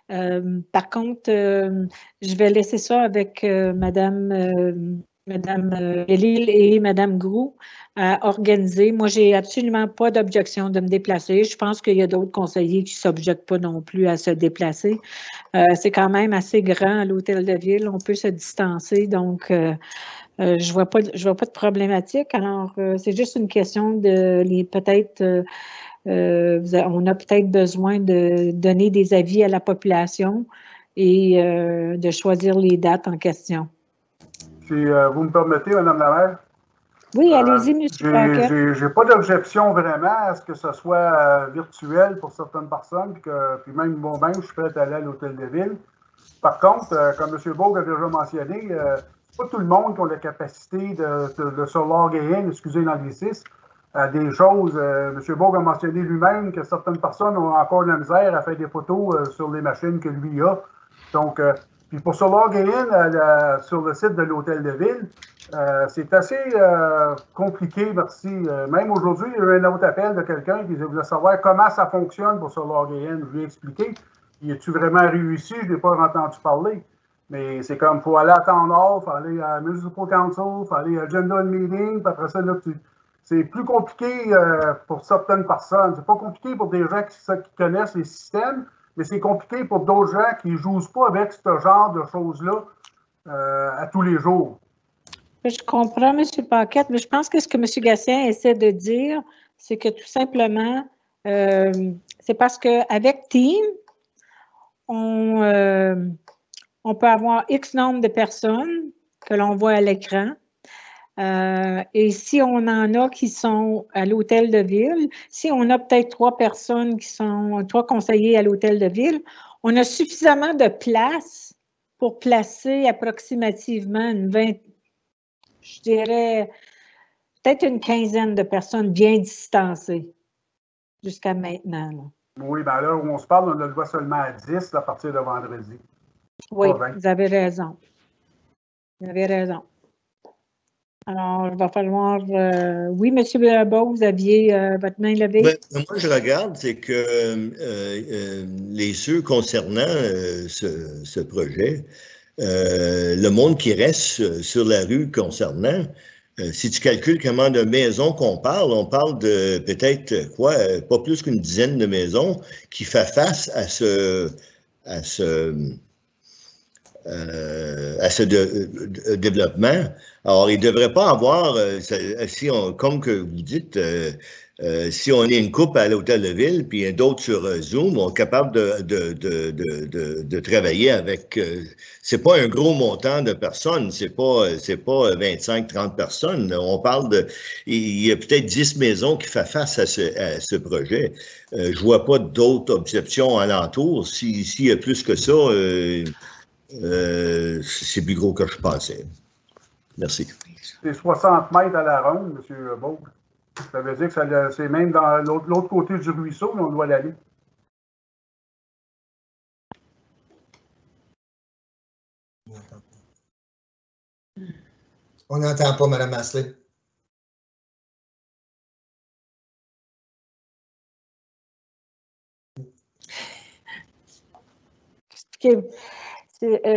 Par contre, je vais laisser ça avec Madame Bellil et Mme Groux à organiser. Moi, je n'ai absolument pas d'objection de me déplacer. Je pense qu'il y a d'autres conseillers qui ne s'objectent pas non plus à se déplacer. C'est quand même assez grand à l'hôtel de ville. On peut se distancer, donc je ne vois pas de problématique. Alors, c'est juste une question de peut-être... on a peut-être besoin de donner des avis à la population et de choisir les dates en question. Si vous me permettez, Mme la maire? Oui, allez-y, M. Paquette. Je n'ai pas d'objection vraiment à ce que ce soit virtuel pour certaines personnes, puis même moi-même, je suis prêt à aller à l'hôtel de ville. Par contre, comme M. Bourg a déjà mentionné, c'est pas tout le monde qui a la capacité de se loguer in, excusez l'anglicisme, à des choses. M. Bourg a mentionné lui-même que certaines personnes ont encore de la misère à faire des photos sur les machines que lui a. Donc, puis pour se loguer in sur le site de l'hôtel de ville, c'est assez compliqué, merci. Même aujourd'hui, il y a eu un autre appel de quelqu'un qui voulait savoir comment ça fonctionne pour se loguer in. Je lui ai expliqué. Y a-tu vraiment réussi? Je n'ai pas entendu parler. Mais c'est comme, il faut aller à Town Hall, il faut aller à Municipal Council, il faut aller à Agenda Meeting, puis après ça, là, c'est plus compliqué pour certaines personnes. C'est pas compliqué pour des gens qui connaissent les systèmes, mais c'est compliqué pour d'autres gens qui ne jouent pas avec ce genre de choses-là à tous les jours. Je comprends, M. Paquette, mais je pense que ce que M. Gatien essaie de dire, c'est que tout simplement, c'est parce qu'avec Team, on peut avoir X nombre de personnes que l'on voit à l'écran. Et si on en a qui sont à l'hôtel de ville, si on a peut-être 3 personnes qui sont 3 conseillers à l'hôtel de ville, on a suffisamment de place pour placer approximativement je dirais, peut-être une quinzaine de personnes bien distancées jusqu'à maintenant. Là. Oui, bien là où on se parle, on le voit seulement à 10 à partir de vendredi. Oui, vous avez raison. Vous avez raison. Alors, il va falloir... oui, M. Beau, vous aviez votre main levée. Ben, moi, je regarde, c'est que les ceux concernant ce projet, le monde qui reste sur la rue concernant, si tu calcules comment de maisons qu'on parle, on parle de peut-être, pas plus qu'une dizaine de maisons qui fait face à ce développement. Alors, il ne devrait pas avoir, comme que vous dites, si on est une couple à l'hôtel de ville, puis d'autres sur Zoom, on est capable de travailler avec. C'est pas un gros montant de personnes, c'est pas 25-30 personnes. On parle de. Il y a peut-être 10 maisons qui font face à ce projet. Je vois pas d'autres objections alentour. S'il y a plus que ça, c'est plus gros que je pensais. Merci. C'est 60 mètres à la ronde, M. Beau. Ça veut dire que c'est même dans l'autre côté du ruisseau, on doit l'aller. On n'entend pas, Mme Asselin.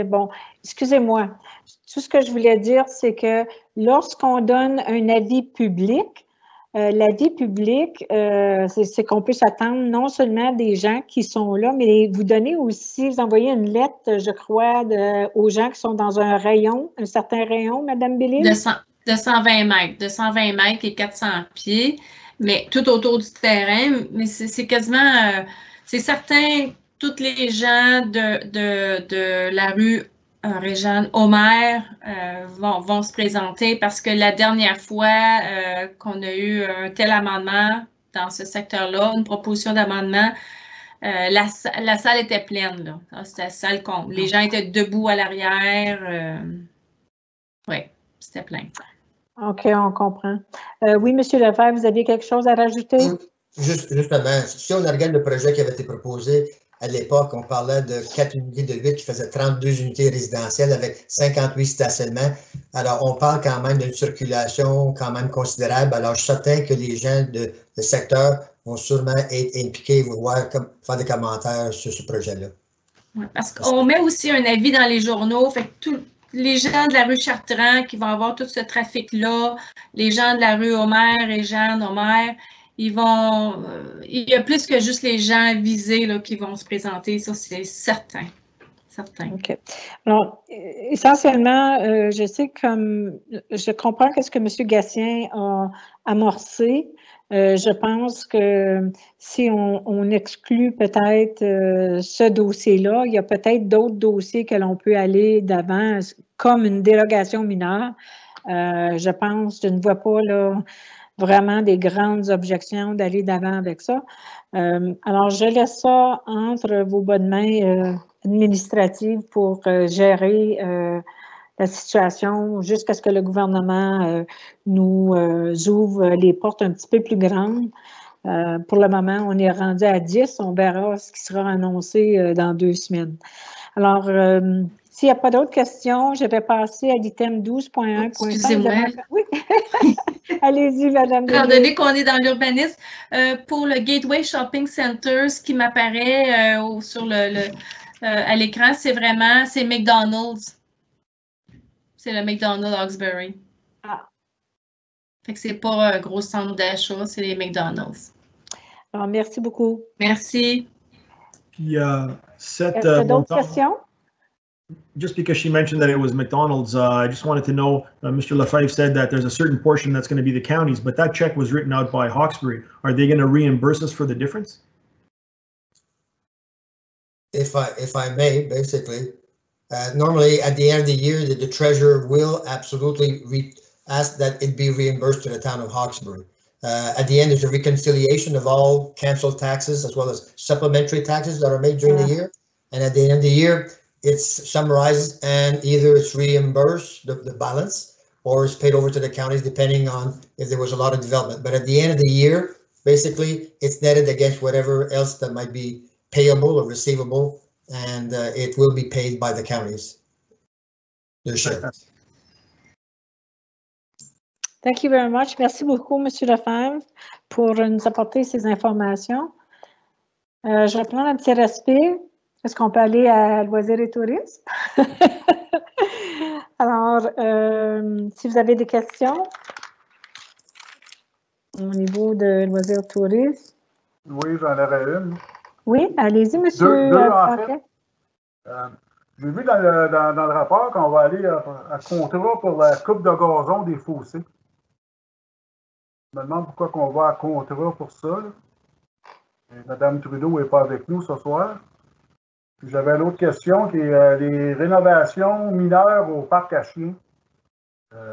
Bon, excusez-moi. Tout ce que je voulais dire, c'est que lorsqu'on donne un avis public, l'avis public, c'est qu'on peut s'attendre non seulement des gens qui sont là, mais vous donnez aussi, vous envoyez une lettre, je crois, aux gens qui sont dans un rayon, un certain rayon, Mme Bellil? De 120 mètres, de 120 mètres et 400 pieds, mais tout autour du terrain, mais c'est quasiment, c'est certain, tous les gens de la rue Réjeanne Homer vont se présenter parce que la dernière fois qu'on a eu un tel amendement dans ce secteur-là, une proposition d'amendement, la salle était pleine. Là. C'était la salle comble. Les gens étaient debout à l'arrière. Oui, c'était plein. OK, on comprend. Oui, M. Lefebvre, vous aviez quelque chose à rajouter? Justement, si on regarde le projet qui avait été proposé, à l'époque, on parlait de 4 unités de 8 qui faisaient 32 unités résidentielles avec 58 stationnements. Alors, on parle quand même d'une circulation quand même considérable. Alors, je suis certain que les gens de secteur vont sûrement être impliqués et vouloir faire des commentaires sur ce projet-là. Oui, parce qu'on met aussi un avis dans les journaux. Fait que tous les gens de la rue Chartrand qui vont avoir tout ce trafic-là, les gens de la rue Homer, Réjeanne, Homer, il y a plus que juste les gens visés là, qui vont se présenter, ça c'est certain. OK. Alors, essentiellement, je sais je comprends ce que M. Gatien a amorcé. Je pense que si on exclut peut-être ce dossier-là, il y a peut-être d'autres dossiers que l'on peut aller d'avant, comme une dérogation mineure. Je ne vois pas là vraiment des grandes objections d'aller d'avant avec ça. Alors, je laisse ça entre vos bonnes mains administratives pour gérer la situation jusqu'à ce que le gouvernement nous ouvre les portes un petit peu plus grandes. Pour le moment, on est rendu à 10. On verra ce qui sera annoncé dans 2 semaines. Alors, s'il n'y a pas d'autres questions, je vais passer à l'item 12.1. Excusez-moi. Oui. Allez-y, Madame. Étant donné qu'on est dans l'urbanisme, pour le Gateway Shopping Center, ce qui m'apparaît à l'écran, c'est McDonald's. C'est le McDonald's Hawkesbury. Ah. Fait que c'est pas un gros centre d'achat, c'est les McDonald's. Alors, merci beaucoup. Merci. Puis, d'autres questions? Just because she mentioned that it was McDonald's, I just wanted to know, Mr. Lefebvre said that there's a certain portion that's going to be the county's, but that check was written out by Hawkesbury. Are they going to reimburse us for the difference? If I may, basically, normally at the end of the year, the treasurer will absolutely ask that it be reimbursed to the town of Hawkesbury. At the end, there's a reconciliation of all canceled taxes as well as supplementary taxes that are made during the year. And at the end of the year, it's summarized and either it's reimbursed, the balance, or it's paid over to the counties depending on if there was a lot of development. But at the end of the year, basically, it's netted against whatever else that might be payable or receivable, and it will be paid by the counties. Their share. Thank you very much. Merci beaucoup, M. Lefebvre, pour nous apporter ces informations. Je vais prendre un petit respect. Est-ce qu'on peut aller à loisirs et tourisme? Alors, si vous avez des questions au niveau de loisirs et tourisme. Oui, j'en aurais une. Oui, allez-y, M. Deux, en fait. J'ai vu dans le rapport qu'on va aller à contrat pour la coupe de gazon des fossés. Je me demande pourquoi on va à contrat pour ça. Mme Trudeau n'est pas avec nous ce soir. J'avais une autre question qui est les rénovations mineures au parc à chiens.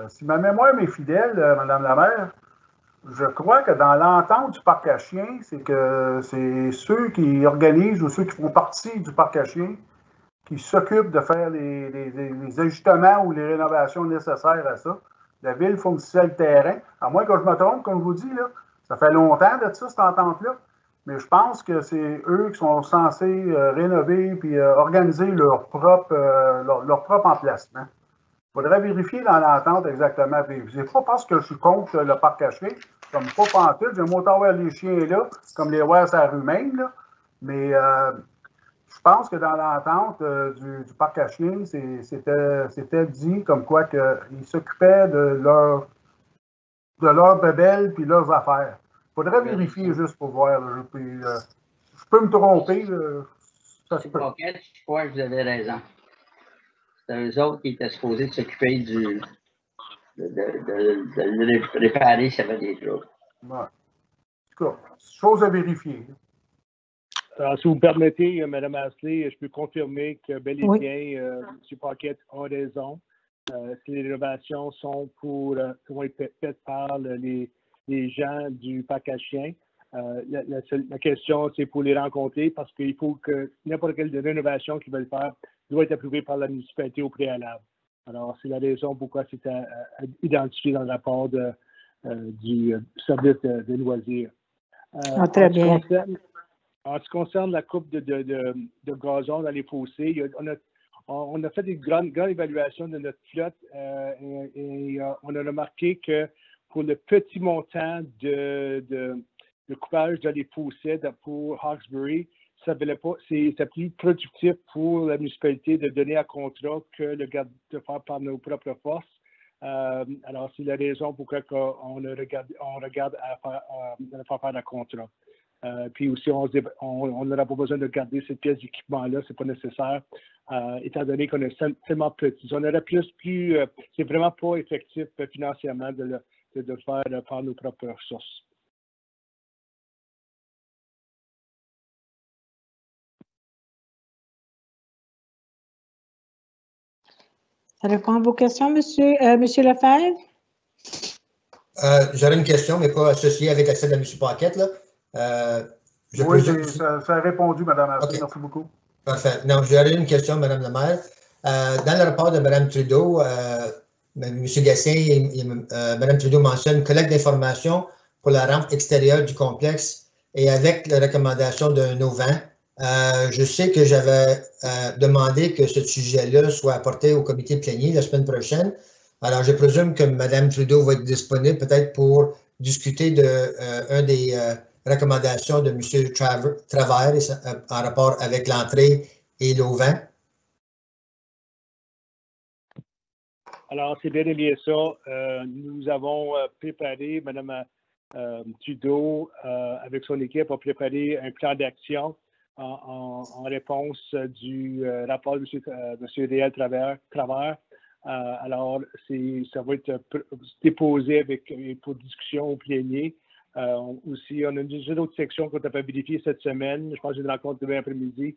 Si ma mémoire m'est fidèle, Mme la maire, je crois que dans l'entente du parc à chiens, c'est que c'est ceux qui organisent ou ceux qui font partie du parc à chiens qui s'occupent de faire les ajustements ou les rénovations nécessaires à ça. La ville fournissait le terrain. À moins que je me trompe, comme je vous dis, là, ça fait longtemps de ça, cette entente-là. Mais je pense que c'est eux qui sont censés rénover puis organiser leur propre emplacement. Il faudrait vérifier dans l'entente exactement. C'est pas parce que je suis contre le parc à chiens, comme pas pantoute. J'aime autant voir les chiens là, comme les voir sur la rue Maine, là. Mais je pense que dans l'entente du parc à chiens, c'était dit comme quoi qu'ils s'occupaient de leurs bébelles puis leurs affaires. Il faudrait vérifier juste pour voir. Là. Je peux me tromper. Ça se peut. Je crois que vous avez raison. C'est eux autres qui étaient supposés s'occuper de le réparer s'il y avait des troubles. Ouais. En tout cas, chose à vérifier. Alors, si vous me permettez, Mme Astley, je peux confirmer que bel et bien, M. Paquette a raison. Si les rénovations vont être faites par les gens du parc à chiens. La question, c'est pour les rencontrer parce qu'il faut que n'importe quelle rénovation qu'ils veulent faire doit être approuvée par la municipalité au préalable. Alors, c'est la raison pourquoi c'est identifié dans le rapport du service de loisirs. Très bien. En ce qui concerne la coupe de gazon dans les fossés, on a fait une grande évaluation de notre flotte et on a remarqué que pour le petit montant de coupage dans les fossés pour Hawkesbury, c'est plus productif pour la municipalité de donner un contrat que de faire par nos propres forces. Alors, c'est la raison pourquoi on regarde à faire un contrat. Puis aussi, on n'aura pas besoin de garder cette pièce d'équipement-là, c'est pas nécessaire, étant donné qu'on est tellement petit. On aurait c'est vraiment pas effectif financièrement de le faire par nos propres ressources. Ça répond à vos questions, monsieur Lefebvre? J'aurais une question, mais pas associée avec celle de M. Paquette. Là. Oui, ça a répondu, Mme Astley. Okay. Merci beaucoup. Parfait. Non, j'aurais une question, Mme la maire. Dans le rapport de Mme Trudeau, M. Gatien et Mme Trudeau mentionnent une collecte d'informations pour la rampe extérieure du complexe et avec la recommandation d'un auvent. Je sais que j'avais demandé que ce sujet-là soit apporté au comité plénier la semaine prochaine. Alors, je présume que Mme Trudeau va être disponible peut-être pour discuter de des recommandations de M. Travers en rapport avec l'entrée et l'auvent. Alors, c'est bien et bien ça. Nous avons préparé, Mme Trudeau, avec son équipe, a préparé un plan d'action en réponse du rapport de M. Réal Travers. Alors, ça va être déposé pour discussion au plénier. Aussi, on a une autre section qu'on n'a pas vérifiée cette semaine. Je pense que j'ai une rencontre demain après-midi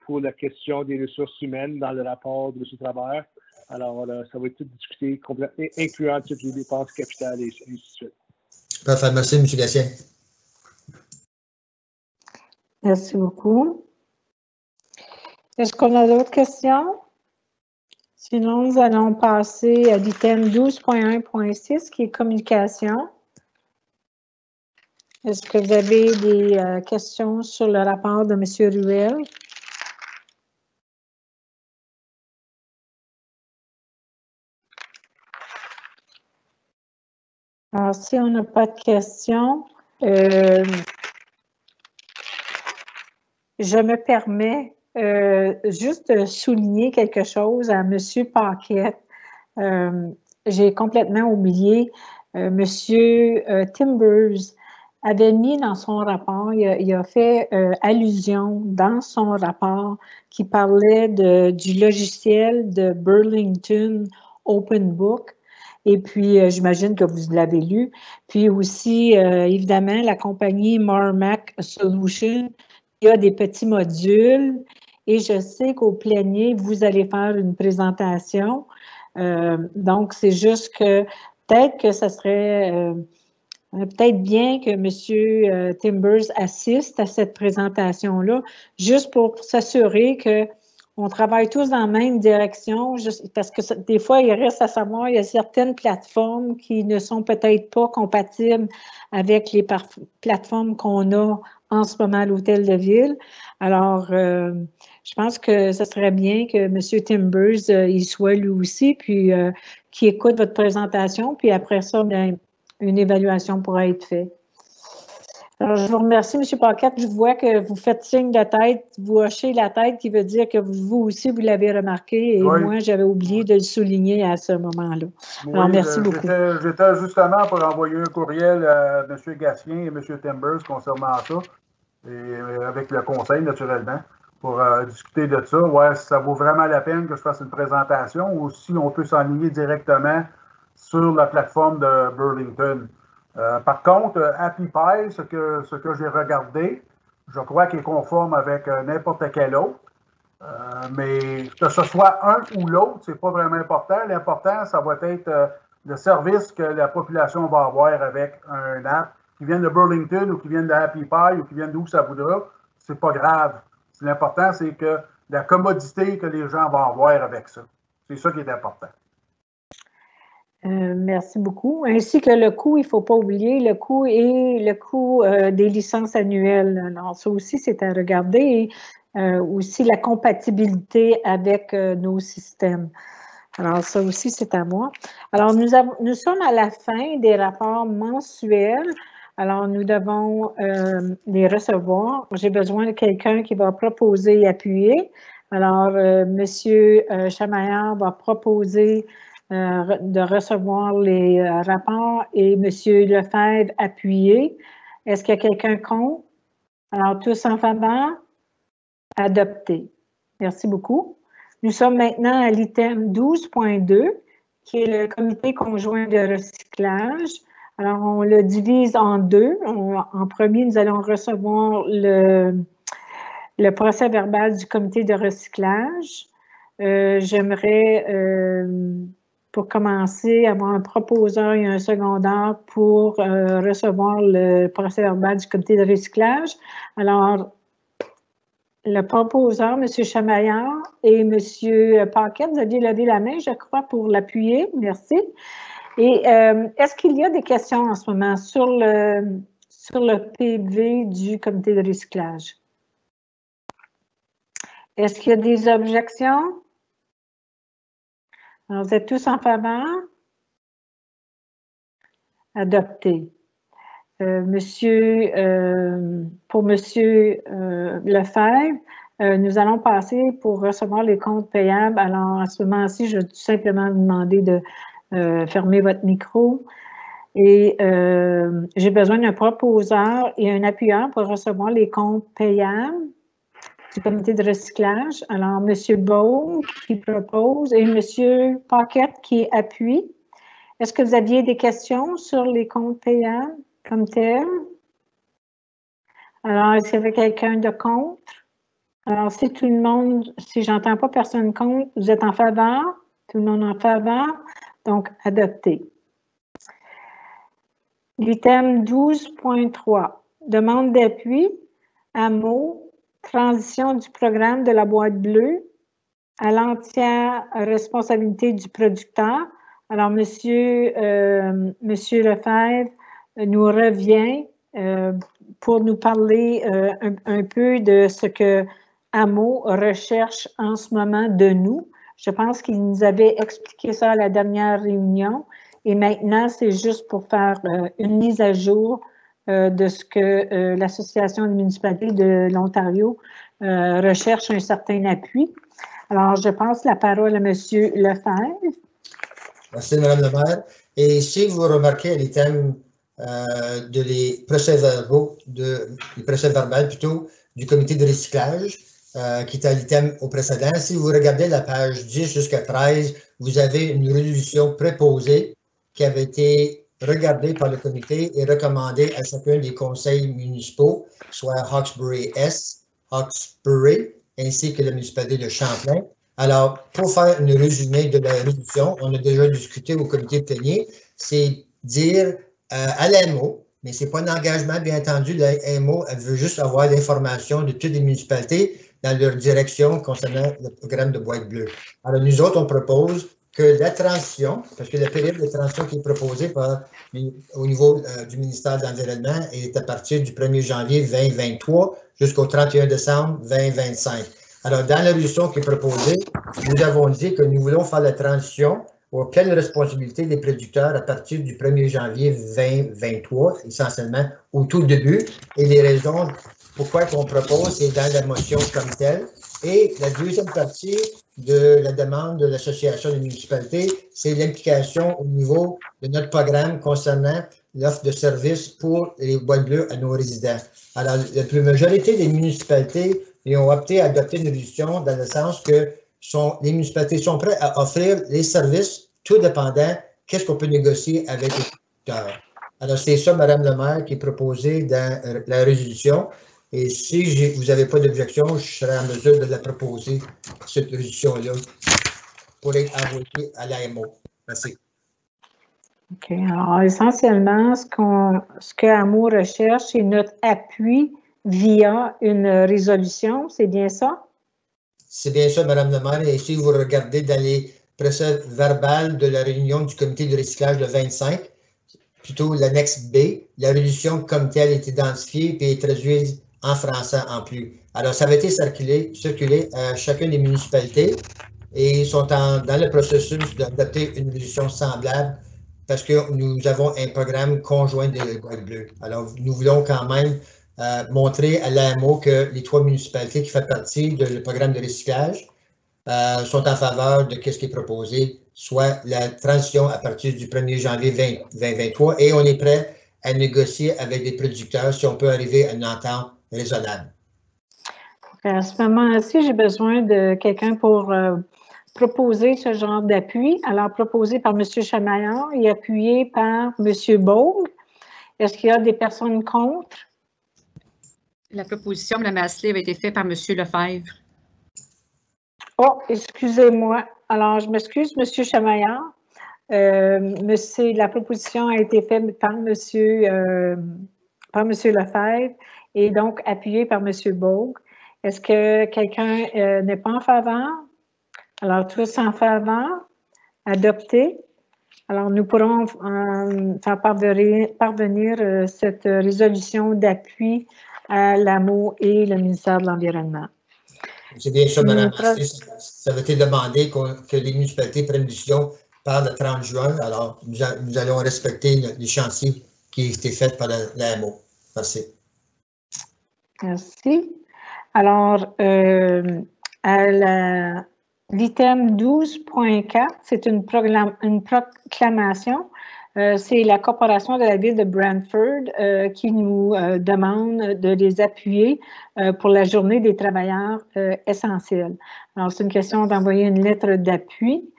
pour la question des ressources humaines dans le rapport de M. Travers. Alors, ça va être tout discuté, complètement, incluant toutes les dépenses capitales et ainsi de suite. Parfait. Merci, M. Gatien. Merci beaucoup. Est-ce qu'on a d'autres questions? Sinon, nous allons passer à l'item 12.1.6 qui est communication. Est-ce que vous avez des questions sur le rapport de M. Ruel? Alors, si on n'a pas de questions, je me permets juste de souligner quelque chose à M. Paquette. J'ai complètement oublié. M. Timbers avait mis dans son rapport, il a fait allusion dans son rapport qui parlait du logiciel de Burlington OpenBook. Et puis, j'imagine que vous l'avez lu. Puis aussi, évidemment, la compagnie Marmac Solutions, il y a des petits modules. Et je sais qu'au plénier, vous allez faire une présentation. Donc, c'est juste que peut-être que ça serait peut-être bien que M. Timbers assiste à cette présentation-là, juste pour s'assurer qu'on travaille tous dans la même direction, juste parce que des fois, il reste à savoir, il y a certaines plateformes qui ne sont peut-être pas compatibles avec les plateformes qu'on a en ce moment à l'Hôtel de Ville. Alors, je pense que ce serait bien que M. Timbers y soit lui aussi, puis qu'il écoute votre présentation, puis après ça, bien, une évaluation pourra être faite. Alors, je vous remercie, M. Paquette. Je vois que vous faites signe de tête, vous hochez la tête, qui veut dire que vous aussi, vous l'avez remarqué, et oui. Moi, j'avais oublié de le souligner à ce moment-là. Oui, alors, merci beaucoup. J'étais justement pour envoyer un courriel à M. Gatien et M. Timbers concernant ça, et avec le conseil, naturellement, pour discuter de ça. Ouais, si ça vaut vraiment la peine que je fasse une présentation ou si on peut s'enligner directement sur la plateforme de Burlington. Par contre, HappyPie, ce que j'ai regardé, je crois qu'il est conforme avec n'importe quel autre. Mais que ce soit un ou l'autre, c'est pas vraiment important. L'important, ça va être le service que la population va avoir avec un app qui vient de Burlington ou qui vient de HappyPie ou qui vient d'où ça voudra. C'est pas grave. L'important, c'est que la commodité que les gens vont avoir avec ça. C'est ça qui est important. Merci beaucoup. Ainsi que le coût, il ne faut pas oublier, le coût et le coût des licences annuelles. Alors, ça aussi, c'est à regarder. Et aussi la compatibilité avec nos systèmes. Alors, ça aussi, c'est à moi. Alors, nous sommes à la fin des rapports mensuels. Alors, nous devons les recevoir. J'ai besoin de quelqu'un qui va proposer et appuyer. Alors, M. Chamaillard va proposer de recevoir les rapports et M. Lefebvre appuyer. Est-ce qu'il y a quelqu'un contre? Alors, tous en faveur? Adopté. Merci beaucoup. Nous sommes maintenant à l'item 12.2, qui est le comité conjoint de recyclage. Alors, on le divise en deux. En premier, nous allons recevoir le procès verbal du comité de recyclage. J'aimerais, pour commencer, avoir un proposeur et un secondaire pour recevoir le procès verbal du comité de recyclage. Alors, le proposeur, M. Chamaillard et M. Paquette, vous aviez levé la main, je crois, pour l'appuyer. Merci. Et est-ce qu'il y a des questions en ce moment sur le PV du comité de recyclage? Est-ce qu'il y a des objections? Alors, vous êtes tous en faveur? Adopté. Pour M. Lefebvre, nous allons passer pour recevoir les comptes payables. Alors, à ce moment-ci, je vais tout simplement vous demander de fermer votre micro. Et j'ai besoin d'un proposeur et un appuyeur pour recevoir les comptes payables du comité de recyclage. Alors, M. Beau qui propose et M. Paquette qui appuie. Est-ce que vous aviez des questions sur les comptes payables comme tel? Alors, est-ce qu'il y avait quelqu'un de contre? Alors, si tout le monde, si j'entends pas personne contre, vous êtes en faveur? Tout le monde en faveur? Donc, adopté. L'item 12.3, demande d'appui, AMO, transition du programme de la boîte bleue à l'entière responsabilité du producteur. Alors, Monsieur Lefebvre nous revient pour nous parler un peu de ce que AMO recherche en ce moment de nous. Je pense qu'il nous avait expliqué ça à la dernière réunion et maintenant, c'est juste pour faire une mise à jour de ce que l'Association des municipalités de l'Ontario recherche un certain appui. Alors, je passe la parole à M. Lefebvre. Merci, Mme le maire. Et si vous remarquez l'item de les procès-verbaux, les procès-verbales plutôt, du comité de recyclage, qui est à l'item au précédent, si vous regardez la page 10 jusqu'à 13, vous avez une résolution préposée qui avait été regardée par le comité et recommandée à chacun des conseils municipaux, soit Hawkesbury-Est, Hawkesbury, ainsi que la municipalité de Champlain. Alors, pour faire une résumé de la résolution, on a déjà discuté au comité plénier, c'est dire à l'AMO, mais ce n'est pas un engagement, bien entendu, l'AMO, elle veut juste avoir l'information de toutes les municipalités dans leur direction concernant le programme de boîte bleue. Alors, nous autres, on propose que la transition, parce que la période de transition qui est proposée au niveau du ministère de l'Environnement est à partir du 1er janvier 2023 jusqu'au 31 décembre 2025. Alors, dans la résolution qui est proposée, nous avons dit que nous voulons faire la transition aux pleines responsabilités des producteurs à partir du 1er janvier 2023, essentiellement au tout début. Et les raisons pourquoi qu'on propose, c'est dans la motion comme telle. Et la deuxième partie de la demande de l'Association des municipalités, c'est l'implication au niveau de notre programme concernant l'offre de services pour les boîtes bleues à nos résidents. Alors, la majorité des municipalités ont opté à adopter une résolution dans le sens que les municipalités sont prêtes à offrir les services, tout dépendant qu'est-ce qu'on peut négocier avec les producteurs. Alors, c'est ça, Mme le maire, qui est proposé dans la résolution. Et si vous n'avez pas d'objection, je serai en mesure de la proposer, cette résolution-là, pour être envoyée à l'AMO. Merci. OK. Alors, essentiellement, ce que AMO recherche, c'est notre appui via une résolution. C'est bien ça? C'est bien ça, Mme le maire. Et si vous regardez dans les procès verbales de la réunion du comité de recyclage le 25, plutôt l'annexe B, la résolution comme telle est identifiée et est traduite en français en plus. Alors, ça avait été circulé à chacune des municipalités et sont dans le processus d'adopter une résolution semblable parce que nous avons un programme conjoint de boîte bleue. Alors, nous voulons quand même montrer à l'AMO que les 3 municipalités qui font partie du programme de recyclage sont en faveur de ce qui est proposé, soit la transition à partir du 1er janvier 2023 et on est prêt à négocier avec des producteurs si on peut arriver à une entente raisonnable. À ce moment-ci, j'ai besoin de quelqu'un pour proposer ce genre d'appui. Alors, proposé par M. Chamaillard et appuyé par M. Bogue. Est-ce qu'il y a des personnes contre? La proposition, Mme Asselet, avait été faite par M. Lefebvre. Oh, excusez-moi. Alors, je m'excuse, M. Chamaillard. La proposition a été faite par M. Lefebvre et donc appuyée par M. Bogue. Est-ce que quelqu'un n'est pas en faveur? Alors, tous en faveur? Adopté. Alors, nous pourrons faire parvenir cette résolution d'appui à l'AMO et le ministère de l'Environnement. C'est bien ça, Mme Asselet. Ça avait été demandé que les municipalités prennent une décision par le 30 juin. Alors, nous allons respecter les chantiers qui ont été faits par l'AMO. Merci. Merci. Alors, l'item 12.4, c'est une proclamation. C'est la Corporation de la ville de Brantford qui nous demande de les appuyer pour la journée des travailleurs essentiels. Alors, c'est une question d'envoyer une lettre d'appui.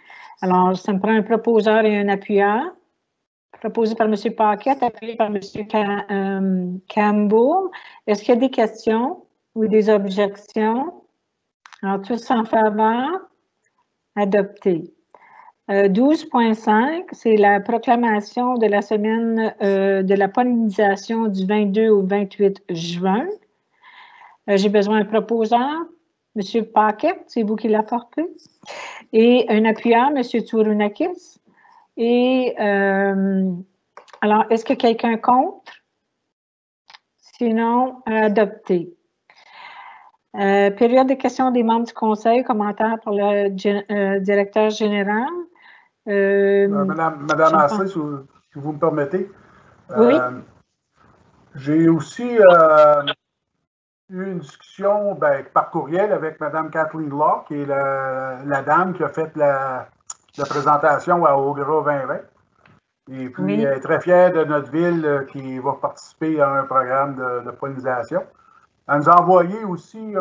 Alors, ça me prend un proposeur et un appuyeur. Proposé par M. Paquette, appuyé par M. Campbell. Est-ce qu'il y a des questions ou des objections? Alors, tous en faveur? Adopté. 12.5, c'est la proclamation de la semaine de la pollinisation du 22 au 28 juin. J'ai besoin d'un proposant, M. Paquet, c'est vous qui l'apportez, et un appuyant, M. Tsourunakis. Et alors, est-ce que quelqu'un contre? Sinon, adopté. Période de questions des membres du conseil, commentaire pour le directeur général. Madame Assé, si vous me permettez. Oui. J'ai aussi eu une discussion par courriel avec Mme Kathleen Law, qui est la dame qui a fait la présentation à Ogura 2020. Et puis, oui. elle est très fière de notre ville qui va participer à un programme de pollinisation. Elle nous a envoyé aussi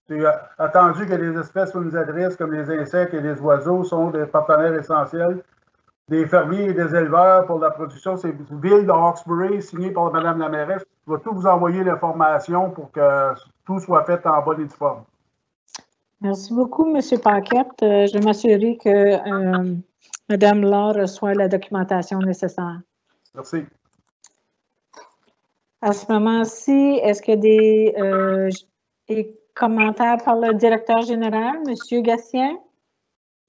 c'est attendu que les espèces pollinisatrices comme les insectes et les oiseaux sont des partenaires essentiels des fermiers et des éleveurs pour la production. C'est une ville de Hawkesbury signée par Mme la mairesse. Je vais tout vous envoyer l'information pour que tout soit fait en bonne et due forme. Merci beaucoup, M. Paquette. Je vais m'assurer que Mme Laure reçoit la documentation nécessaire. Merci. À ce moment-ci, est-ce qu'il y a des commentaires par le directeur général, M. Gatien?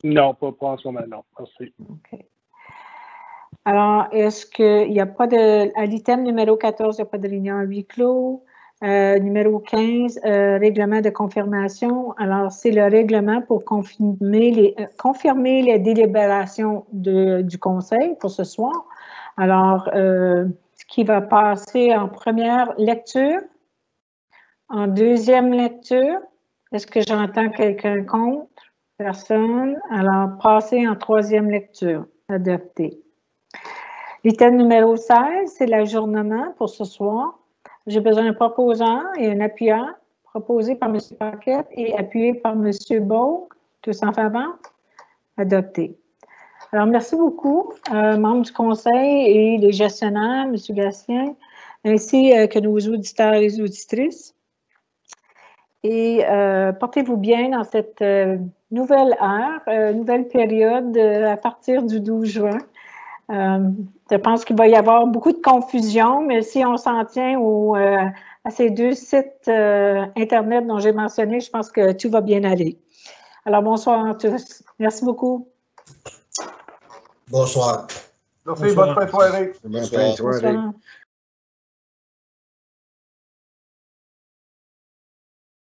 Non, pas en ce moment, non. Merci. OK. Alors, est-ce qu'il n'y a pas à l'item numéro 14, il n'y a pas de réunion à huis clos? Numéro 15, règlement de confirmation. Alors, c'est le règlement pour confirmer les délibérations du conseil pour ce soir. Alors, ce qui va passer en première lecture, en deuxième lecture, est-ce que j'entends quelqu'un contre? Personne. Alors, passer en troisième lecture, adopté. L'item numéro 16, c'est l'ajournement pour ce soir. J'ai besoin d'un proposant et un appuyant, proposé par M. Paquette et appuyé par M. Bourg. Tous en faveur? Adopté. Alors, merci beaucoup, membres du conseil et les gestionnaires, M. Gatien, ainsi que nos auditeurs et auditrices. Et portez-vous bien dans cette nouvelle ère, nouvelle période à partir du 12 juin. Je pense qu'il va y avoir beaucoup de confusion, mais si on s'en tient à ces deux sites Internet dont j'ai mentionné, je pense que tout va bien aller. Alors, bonsoir à tous. Merci beaucoup. Bonsoir. Merci, bonne fin de soirée. Bonsoir. Bonsoir.